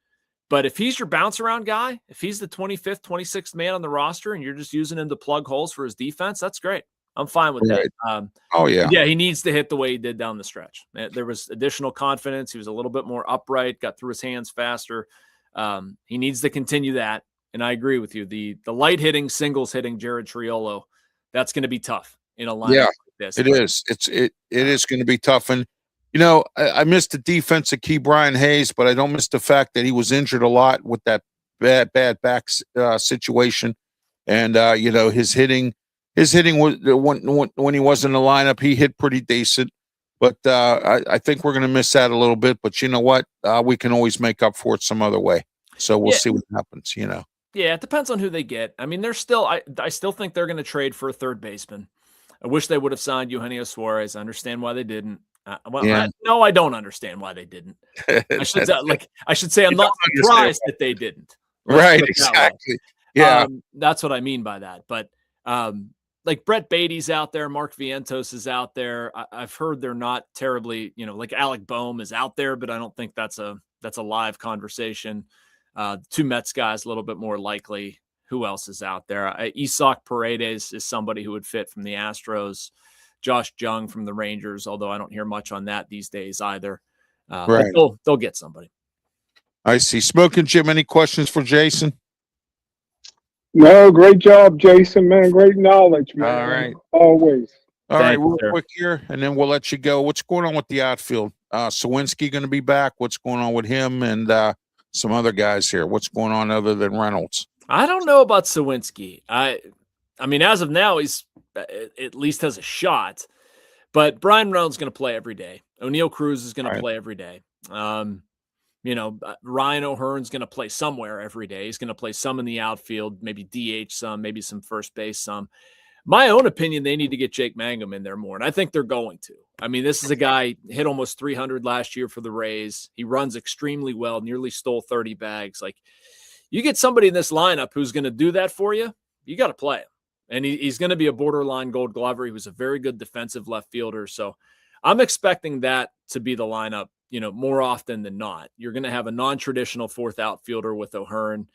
But if he's your bounce around guy, if he's the 25th, 26th man on the roster and you're just using him to plug holes for his defense, that's great. I'm fine with that. Yeah, he needs to hit the way he did down the stretch. There was additional confidence. He was a little bit more upright, got through his hands faster. He needs to continue that. And I agree with you. The light hitting, singles hitting Jared Triolo, that's going to be tough in a lineup like this. It is. It is going to be tough. And I missed the defense of Key Brian Hayes, but I don't miss the fact that he was injured a lot with that bad back situation. And his hitting was when he was in the lineup, he hit pretty decent. But I think we're going to miss that a little bit. But you know what? We can always make up for it some other way. So we'll see what happens. Yeah, it depends on who they get. I mean, I still think they're going to trade for a third baseman. I wish they would have signed Eugenio Suarez. I understand why they didn't. I don't understand why they didn't. I should say I'm not surprised that they didn't. Right, exactly. Yeah, that's what I mean by that. But like Brett Beatty's out there, Mark Vientos is out there. I've heard they're not terribly, like Alec Boehm is out there, but I don't think that's a live conversation. Two Mets guys a little bit more likely. Who else is out there? Isaac Paredes is somebody who would fit from the Astros. Josh Jung from the Rangers, although I don't hear much on that these days either. Right. They'll get somebody. I see. Smokin' Jim, any questions for Jason? No, great job, Jason, man. Great knowledge, man. All right. Always. All right, real quick here, and then we'll let you go. What's going on with the outfield? Sawinski going to be back? What's going on with him and some other guys here? What's going on other than Reynolds? I don't know about Sawinski. I mean, as of now, he's at least has a shot. But Brian Reynolds is going to play every day. O'Neal Cruz is going to play every day. Ryan O'Hearn's going to play somewhere every day. He's going to play some in the outfield, maybe DH some, maybe some first base some. My own opinion, they need to get Jake Mangum in there more, and I think they're going to. I mean, this is a guy hit almost 300 last year for the Rays. He runs extremely well, nearly stole 30 bags. Like, you get somebody in this lineup who's going to do that for you, you got to play him. And he's going to be a borderline Gold Glover. He was a very good defensive left fielder. So I'm expecting that to be the lineup, more often than not. You're going to have a non-traditional fourth outfielder with O'Hearn,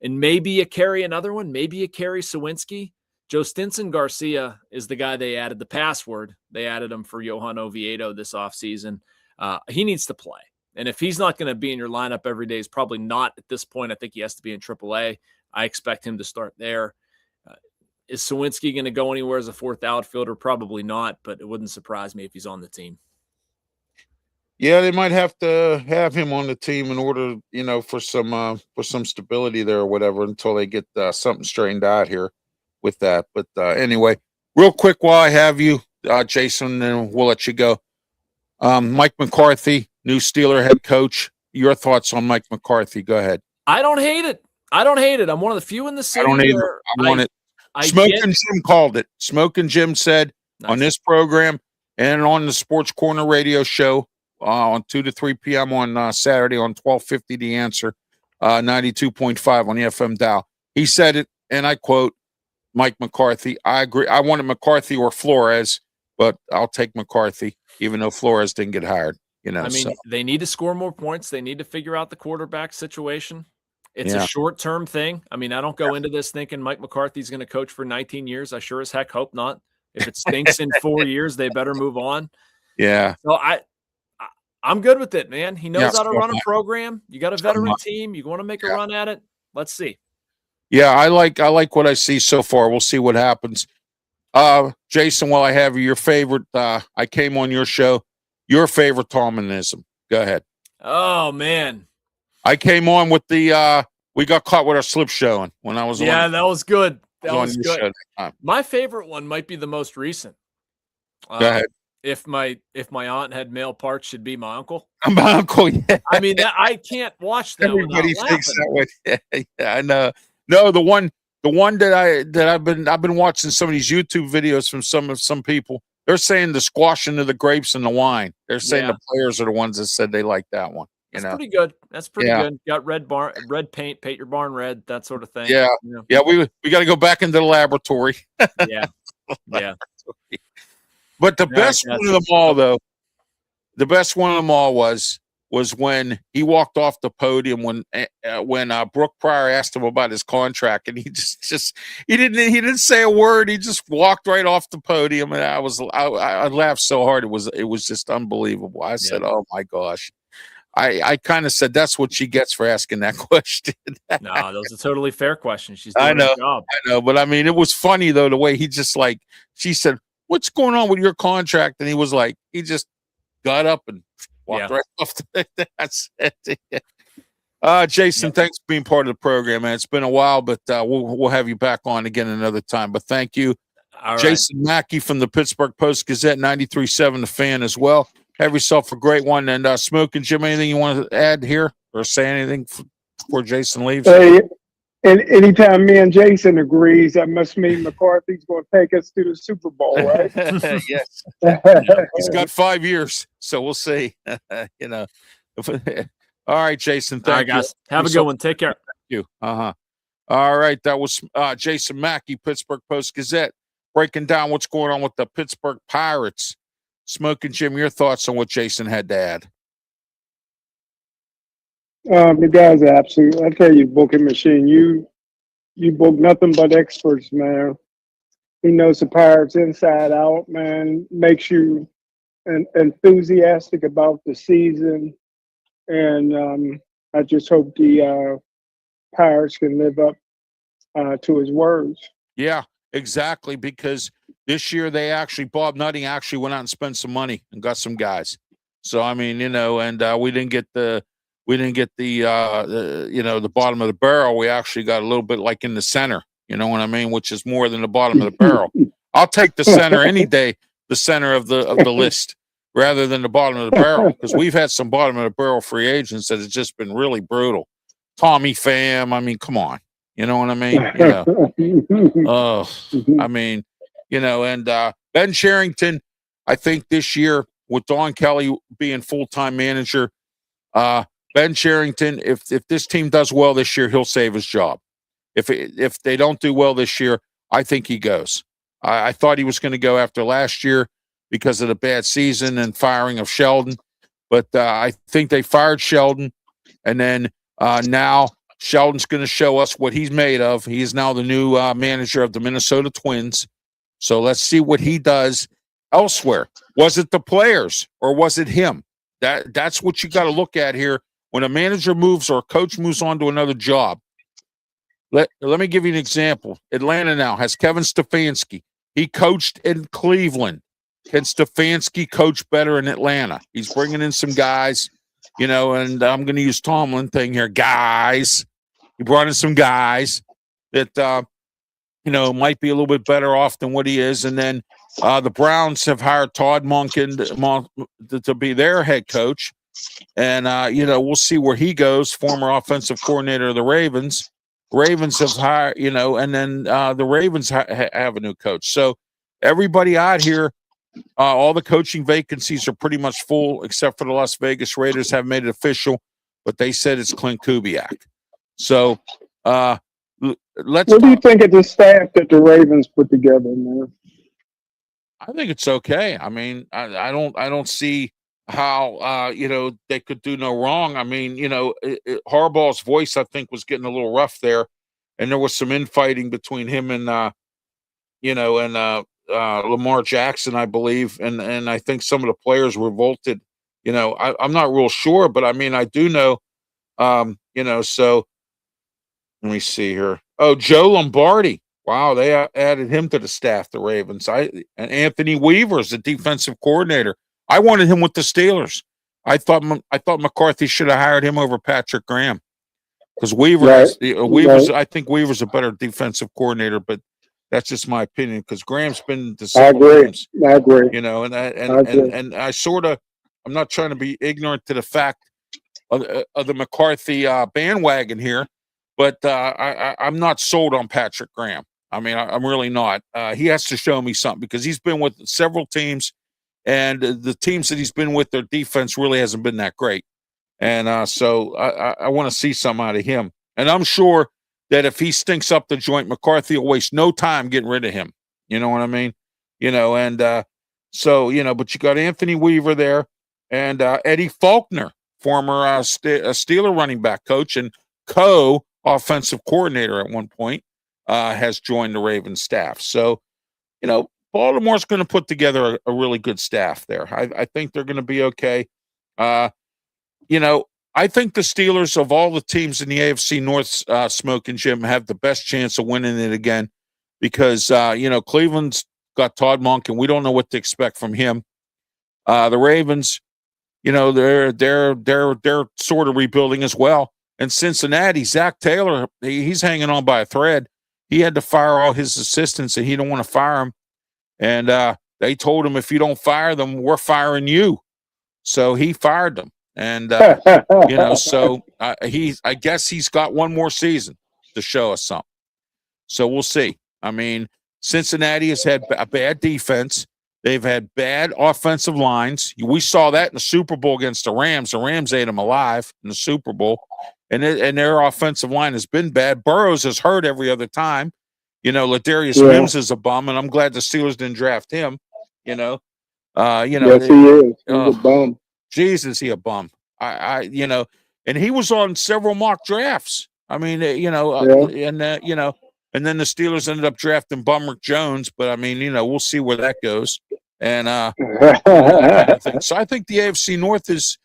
and maybe you carry another one. Maybe you carry Sawinski. Joe Stinson Garcia is the guy they added the password. They added him for Johan Oviedo this offseason. He needs to play. And if he's not going to be in your lineup every day, he's probably not at this point. I think he has to be in AAA. I expect him to start there. Is Sawinski going to go anywhere as a fourth outfielder? Probably not, but it wouldn't surprise me if he's on the team. Yeah, they might have to have him on the team in order, for some stability there or whatever until they get something straightened out here with that. But anyway, real quick while I have you, Jason, and we'll let you go. Mike McCarthy, new Steeler head coach. Your thoughts on Mike McCarthy? Go ahead. I don't hate it. I'm one of the few in the city. I don't either. I want it. Smokin' Jim called it. Smokin' Jim said on this program and on the Sports Corner radio show on 2 to 3 p.m. on Saturday on 1250 The Answer, 92.5 on the FM dial. He said it, and I quote, Mike McCarthy. I agree. I wanted McCarthy or Flores, but I'll take McCarthy, even though Flores didn't get hired. They need to score more points. They need to figure out the quarterback situation. It's a short-term thing. I mean, I don't go into this thinking Mike McCarthy's going to coach for 19 years. I sure as heck hope not. If it stinks in 4 years, they better move on. Yeah. So I'm good with it, man. He knows how to run a program. You got a veteran team. You want to make a run at it? Let's see. Yeah, I like what I see so far. We'll see what happens. Jason, while I have you, your favorite, I came on your show, your favorite Tallmanism. Go ahead. Oh, man. I came on with the we got caught with our slip showing when I was on. Yeah, that was good. That was good. Show. My favorite one might be the most recent. Go ahead. If my aunt had male parts, she'd be my uncle. My uncle, yeah. I mean, I can't watch that. Everybody thinks that way. Yeah, I know. No, the one that I've been watching some of these YouTube videos from some people. They're saying the squashing of the grapes and the wine. They're saying the players are the ones that said they like that one. That's pretty good. That's pretty good. Got red paint your barn red, that sort of thing. Yeah. Yeah, we got to go back into the laboratory. Yeah. Yeah. But the best one of them all, though, was when he walked off the podium when Brooke Pryor asked him about his contract, and he he didn't say a word. He just walked right off the podium, and I laughed so hard it was just unbelievable. I said, "Oh my gosh." I kind of said that's what she gets for asking that question. No, those are totally fair questions. She's doing her job. I know, but I mean, it was funny though the way he just she said, "What's going on with your contract?" And he just got up and walked right off. That's it. Jason, thanks for being part of the program, man. It's been a while, but we'll have you back on again another time. But thank you, Jason Mackey from the Pittsburgh Post-Gazette, 93.7 The Fan as well. Have yourself a great one. And Smokin' Jim, anything you want to add here or say anything before Jason leaves? Hey, and anytime me and Jason agrees, that must mean McCarthy's going to take us to the Super Bowl, right? Yes. He's got 5 years, so we'll see. All right, Jason. Thank you. Guys. Have a good one. Take care. Thank you. All right. That was Jason Mackey, Pittsburgh Post-Gazette, breaking down what's going on with the Pittsburgh Pirates. Smokin' Jim, your thoughts on what Jason had to add? The guy's absolute. I tell you, booking machine. You book nothing but experts, man. He knows the Pirates inside out, man. Makes you enthusiastic about the season, and I just hope the Pirates can live up to his words. Yeah, exactly. Because this year they Bob Nutting actually went out and spent some money and got some guys. So I mean, and we didn't get the bottom of the barrel. We actually got a little bit like in the center, you know what I mean, which is more than the bottom of the barrel. I'll take the center any day, the center of the list, rather than the bottom of the barrel, because we've had some bottom of the barrel free agents that has just been really brutal. Tommy Pham, I mean, come on, you know what I mean? I mean, and Ben Cherington, I think this year with Don Kelly being full-time manager, Ben Cherington, if this team does well this year, he'll save his job. If they don't do well this year, I think he goes. I thought he was going to go after last year because of the bad season and firing of Sheldon, but I think they fired Sheldon, and then now Sheldon's going to show us what he's made of. He is now the new manager of the Minnesota Twins. So let's see what he does elsewhere. Was it the players or was it him? That's what you got to look at here. When a manager moves or a coach moves on to another job, let me give you an example. Atlanta now has Kevin Stefanski. He coached in Cleveland. Can Stefanski coach better in Atlanta? He's bringing in some guys, and I'm going to use Tomlin thing here. Guys. He brought in some guys that, might be a little bit better off than what he is. And then the Browns have hired Todd Monken to be their head coach. And, we'll see where he goes, former offensive coordinator of the Ravens. Ravens have hired, and then the Ravens have a new coach. So everybody out here, all the coaching vacancies are pretty much full, except for the Las Vegas Raiders have made it official, but they said it's Clint Kubiak. So let's. What do you think of the staff that the Ravens put together, man? I think it's okay. I mean, I don't see how they could do no wrong. I mean, Harbaugh's voice, I think, was getting a little rough there, and there was some infighting between him and Lamar Jackson, I believe, and I think some of the players revolted. I'm not real sure, but I mean, I do know. So let me see here. Oh, Joe Lombardi. Wow, they added him to the staff, the Ravens. And Anthony Weaver is the defensive coordinator. I wanted him with the Steelers. I thought McCarthy should have hired him over Patrick Graham, because I think Weaver's a better defensive coordinator, but that's just my opinion, because Graham's been to several games. I agree. And I sort of, I'm not trying to be ignorant to the fact of the McCarthy bandwagon here, but I'm not sold on Patrick Graham. I mean, I'm really not. He has to show me something, because he's been with several teams, and the teams that he's been with, their defense really hasn't been that great. And so I want to see something out of him. And I'm sure that if he stinks up the joint, McCarthy will waste no time getting rid of him. You know what I mean? But you got Anthony Weaver there, and Eddie Faulkner, former Steeler running back coach and co-offensive coordinator at one point, has joined the Ravens staff. So, Baltimore's going to put together a really good staff there. I think they're going to be okay. I think the Steelers, of all the teams in the AFC North, Smokin' Jim, have the best chance of winning it again, because, Cleveland's got Todd Monken. We don't know what to expect from him. The Ravens, they're sort of rebuilding as well. And Cincinnati, Zach Taylor, he's hanging on by a thread. He had to fire all his assistants, and he don't want to fire them. And they told him, if you don't fire them, we're firing you. So he fired them. And, I guess he's got one more season to show us something. So we'll see. I mean, Cincinnati has had a bad defense. They've had bad offensive lines. We saw that in the Super Bowl against the Rams. The Rams ate them alive in the Super Bowl. And their offensive line has been bad. Burrows is hurt every other time. Ladarius Mims is a bum, and I'm glad the Steelers didn't draft him. Yes, he is. He's a bum. Jesus, he a bum. And he was on several mock drafts. I mean, and then the Steelers ended up drafting Bumrick Jones, but I mean, we'll see where that goes. And so I think the AFC North is.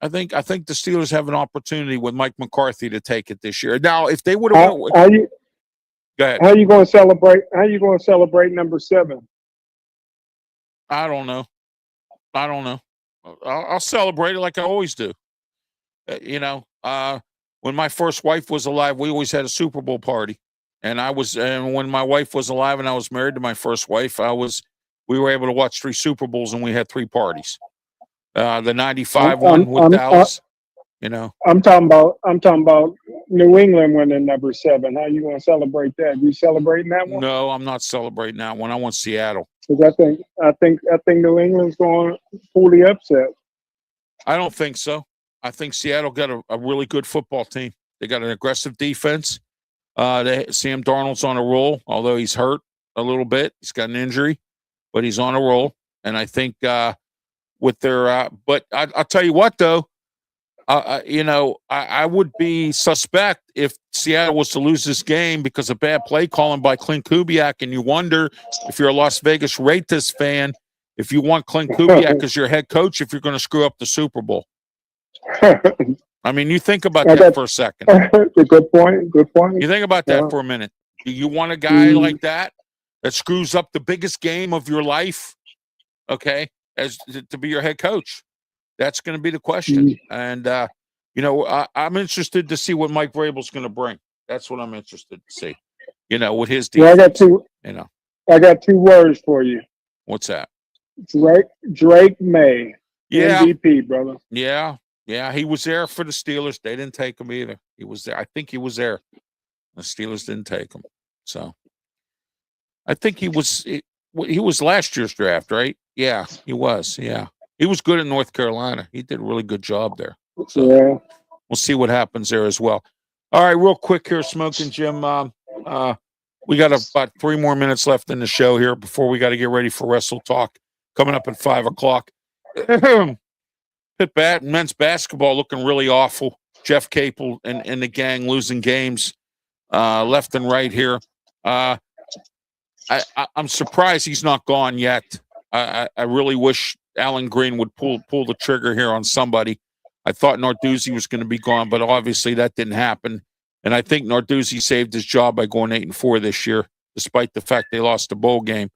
I think the Steelers have an opportunity with Mike McCarthy to take it this year. Now, if they would have, go ahead. How are you going to celebrate? How are you going to celebrate number 7? I don't know. I'll celebrate it like I always do. When my first wife was alive, we always had a Super Bowl party, And when my wife was alive and I was married to my first wife, we were able to watch 3 Super Bowls and we had 3 parties. The 95 one with Dallas, you know. I'm talking about New England winning number 7. How you going to celebrate that? You celebrating that one? No, I'm not celebrating that one. I want Seattle. Because I think New England's going to pull the upset. I don't think so. I think Seattle got a really good football team. They got an aggressive defense. Sam Darnold's on a roll, although he's hurt a little bit. He's got an injury, but he's on a roll. And I think with their but I'll tell you what, though, I would be suspect if Seattle was to lose this game because of bad play calling by Clint Kubiak, and you wonder if you're a Las Vegas Raiders fan, if you want Clint Kubiak as your head coach, if you're going to screw up the Super Bowl. I mean, you think about that for a second. Good point. Good point. You think about that for a minute. Do you want a guy like that screws up the biggest game of your life, okay, as to be your head coach? That's going to be the question. And, I'm interested to see what Mike Vrabel's going to bring. That's what I'm interested to see, with his defense. Well, I got 2 words for you. What's that? Drake May. Yeah. MVP, brother. Yeah. Yeah, he was there for the Steelers. They didn't take him either. He was there. I think he was there. The Steelers didn't take him. So I think he was last year's draft, right? Yeah, he was. Yeah. He was good in North Carolina. He did a really good job there. So yeah. We'll see what happens there as well. All right, real quick here, Smokin' Jim. We got about 3 more minutes left in the show here before we got to get ready for Wrestle Talk coming up at 5 o'clock. Men's basketball looking really awful. Jeff Capel and the gang losing games left and right here. I'm surprised he's not gone yet. I really wish Alan Green would pull the trigger here on somebody. I thought Narduzzi was going to be gone, but obviously that didn't happen. And I think Narduzzi saved his job by going 8-4 this year, despite the fact they lost the bowl game.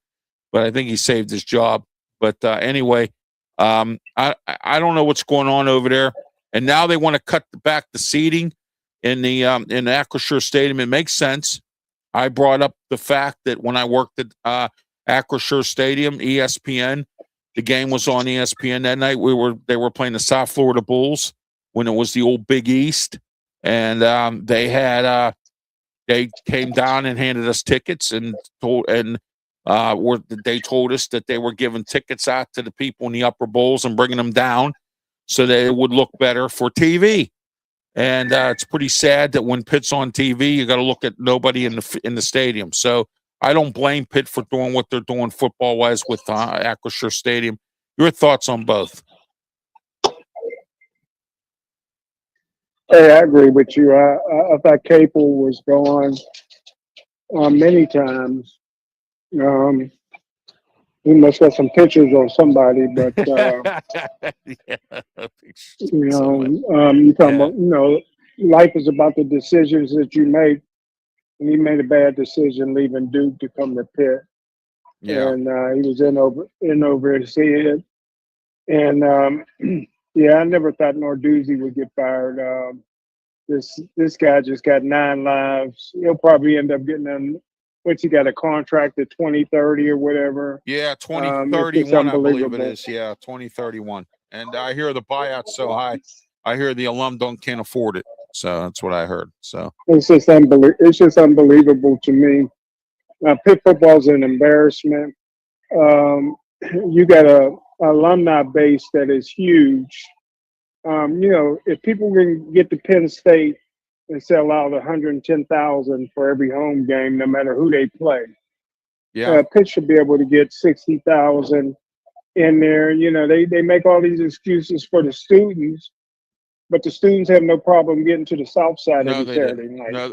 But I think he saved his job. But anyway, I don't know what's going on over there. And now they want to cut back the seating in the Acrisure Stadium. It makes sense. I brought up the fact that when I worked at Acrisure Stadium, ESPN, the game was on ESPN that night. They were playing the South Florida Bulls when it was the old Big East, and they came down and handed us tickets and they told us that they were giving tickets out to the people in the upper bowls and bringing them down so that it would look better for TV. And it's pretty sad that when Pitt's on TV, you got to look at nobody in the stadium. So I don't blame Pitt for doing what they're doing football-wise with Acrisure Stadium. Your thoughts on both? Hey, I agree with you. I thought Capel was gone many times. He must have some pictures on somebody, but you talking about life is about the decisions that you make. And he made a bad decision leaving Duke to come to Pitt. Yeah. And he was in over his head. And I never thought Narduzzi would get fired. This guy just got 9 lives. He'll probably end up getting he got a contract at 2030 or whatever. Yeah, 2031, I believe it is. Yeah, 2031. And I hear the buyout's so high. I hear the alum can't afford it. So that's what I heard. So it's just unbelievable to me. Pitt football's an embarrassment. You got a alumni base that is huge. If people can get to Penn State and sell out 110,000 for every home game, no matter who they play, Pitt should be able to get 60,000 in there. They make all these excuses for the students. But the students have no problem getting to the South Side every Saturday night. No,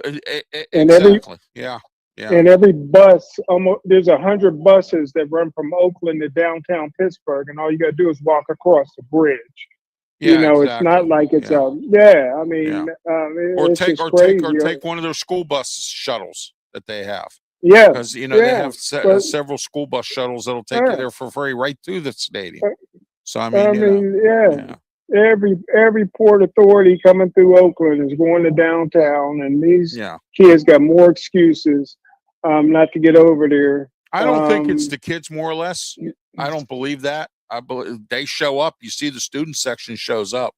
exactly. Yeah. And every bus, there's 100 buses that run from Oakland to downtown Pittsburgh, and all you got to do is walk across the bridge. Yeah, exactly. It's not like it's or take one of their school bus shuttles that they have. Yeah, because they have several school bus shuttles that'll take you there for free right to the stadium. So every port authority coming through Oakland is going to downtown, and these Yeah. kids got more excuses not to get over there. I don't think it's the kids, more or less. I don't believe that. I believe they show up. You see the student section shows up.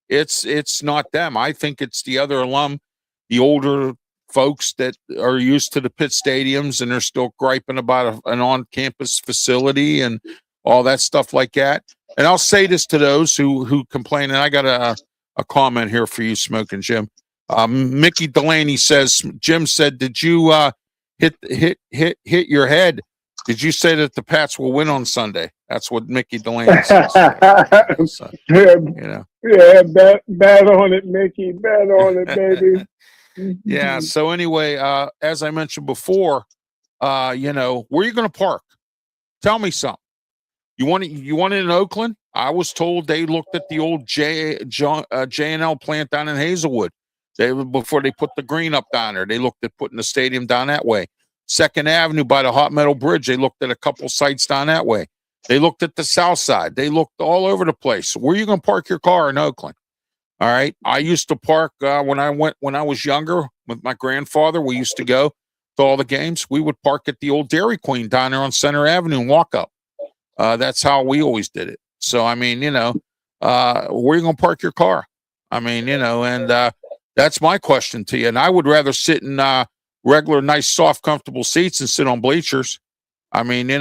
It's not them. I think it's the other alum, the older folks that are used to the pit stadiums and they're still griping about an on-campus facility and all that stuff like that. And I'll say this to those who complain, and I got a comment here for you, Smokin' Jim. Mickey Delaney says, Jim said, did you hit your head? Did you say that the Pats will win on Sunday? That's what Mickey Delaney says. So, yeah, bet on it, Mickey. Bet on it, baby. Yeah. So anyway, as I mentioned before, where are you going to park? Tell me something. You want it in Oakland? I was told they looked at the old J&L plant down in Hazelwood. Before they put the green up down there, they looked at putting the stadium down that way. 2nd Avenue by the Hot Metal Bridge, they looked at a couple sites down that way. They looked at the south side. They looked all over the place. Where are you going to park your car in Oakland? All right. I used to park when I was younger with my grandfather. We used to go to all the games. We would park at the old Dairy Queen down there on Center Avenue and walk up. That's how we always did it. So, I mean, where are you going to park your car? I mean, and that's my question to you. And I would rather sit in regular, nice, soft, comfortable seats and sit on bleachers. I mean,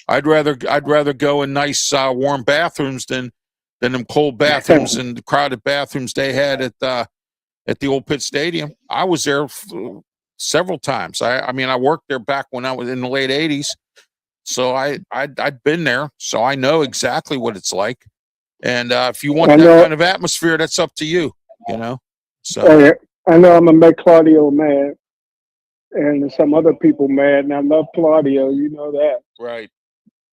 I'd rather go in nice, warm bathrooms than them cold bathrooms and the crowded bathrooms they had at the old Pitt Stadium. I was there several times. I mean, I worked there back when I was in the late '80s, so I'd been there, so I know exactly what it's like. And if you want that kind of atmosphere, that's up to you. So I know I'm gonna make Claudio mad, and some other people mad, and I love Claudio, you know that. Right.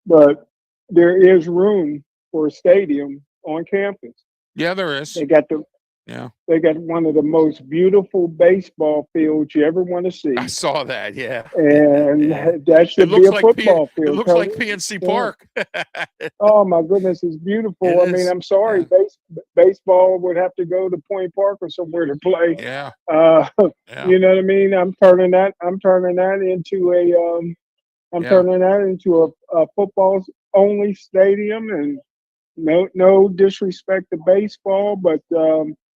But there is room for a stadium on campus. Yeah, there is. They got one of the most beautiful baseball fields you ever want to see. I saw that, yeah. And that should be a football field. It looks like PNC Park. Oh my goodness, it's beautiful. I mean, I'm sorry, baseball would have to go to Point Park or somewhere to play. Yeah. You know what I mean? I'm turning that into a football only stadium, and no disrespect to baseball, but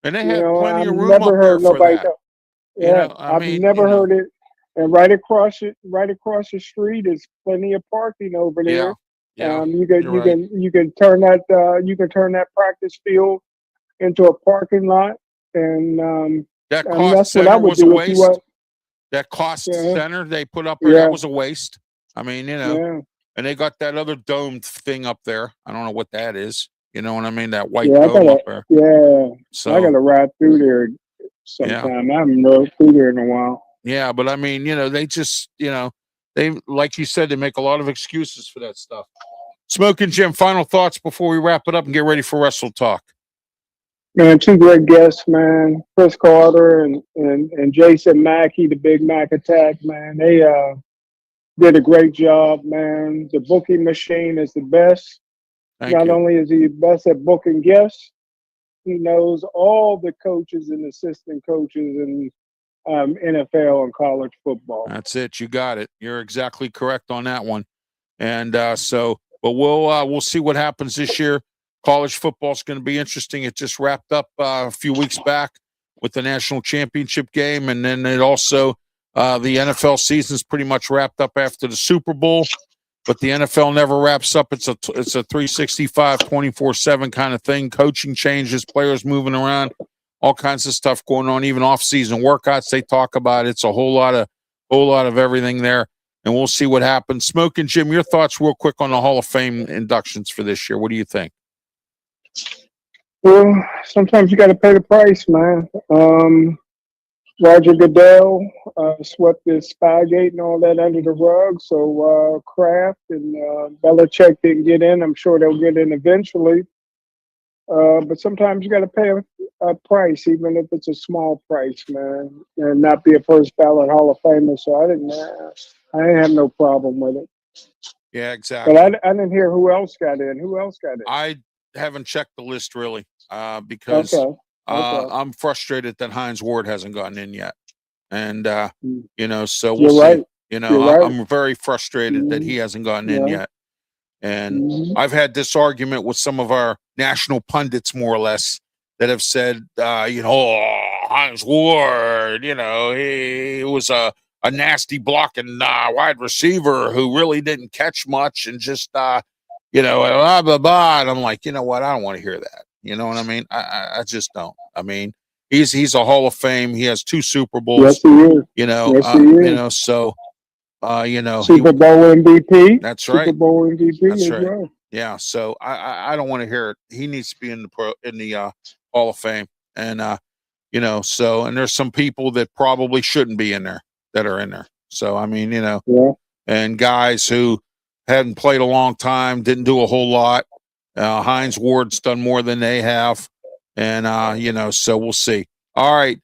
and they have plenty of room never up there for that. I've never heard it. And right across the street is plenty of parking over there. Yeah. You can turn that practice field into a parking lot, and that and cost that's what center I would was a do waste. That cost center they put up there, that was a waste. I mean, and they got that other domed thing up there. I don't know what that is. You know what I mean? That white dome up there. Yeah. So I got to ride through there sometime. I haven't rode through there in a while. Yeah, but I mean, they just, they, like you said, they make a lot of excuses for that stuff. Smokin' Jim, final thoughts before we wrap it up and get ready for Wrestle Talk. Man, two great guests, man. Chris Carter and Jason Mackey, the Big Mac Attack, man. They did a great job, man. The booking machine is the best. Not only is he best at booking guests, he knows all the coaches and assistant coaches in NFL and college football. That's it. You got it. You're exactly correct on that one. And but we'll see what happens this year. College football is going to be interesting. It just wrapped up a few weeks back with the national championship game, and then it also the NFL season's pretty much wrapped up after the Super Bowl. But the NFL never wraps up. It's a 365, 24/7 kind of thing. Coaching changes, players moving around, all kinds of stuff going on. Even off-season workouts they talk about. It's a whole lot of everything there, and we'll see what happens. Smokin' Jim, your thoughts real quick on the Hall of Fame inductions for this year. What do you think? Well, sometimes you got to pay the price, man. Roger Goodell swept this Spygate and all that under the rug. So Kraft and Belichick didn't get in. I'm sure they'll get in eventually. But sometimes you got to pay a price, even if it's a small price, man, and not be a first ballot Hall of Famer. So I didn't have no problem with it. Yeah, exactly. But I didn't hear who else got in. Who else got in? I haven't checked the list really, because I'm frustrated that Hines Ward hasn't gotten in yet, and so we'll see. Right. I'm very frustrated that he hasn't gotten in yet, and I've had this argument with some of our national pundits, more or less, that have said, Hines Ward, he was a nasty blocking wide receiver who really didn't catch much and just blah blah blah. And I'm like, you know what? I don't want to hear that. You know what I mean? I just don't. I mean, he's a Hall of Fame. He has 2 Super Bowls. Yes, he is. So Super Bowl MVP. That's right. Super Bowl MVP. That's right. Well. Yeah. So I don't want to hear it. He needs to be in the Hall of Fame, and so, and there's some people that probably shouldn't be in there that are in there. So I mean, and guys who hadn't played a long time, didn't do a whole lot. Hines Ward's done more than they have, and so we'll see. All right.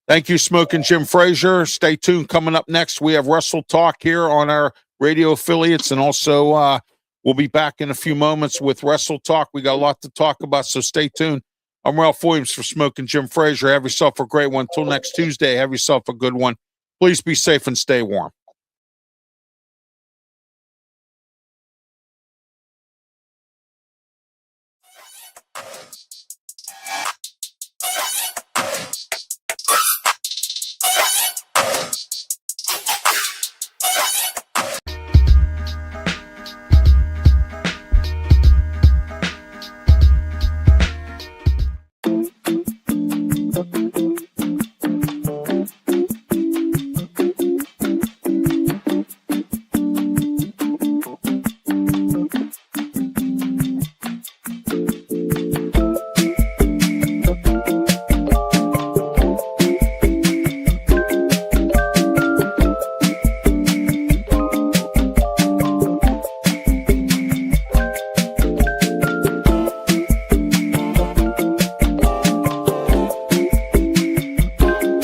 Thank you, Smokin' Jim Frazier. Stay tuned. Coming up next, we have Wrestle Talk here on our radio affiliates, and also we'll be back in a few moments with Wrestle Talk. We got a lot to talk about, so stay tuned. I'm Ralph Williams for Smokin' Jim Frazier. Have yourself a great one. Until next Tuesday, have yourself a good one. Please be safe and stay warm.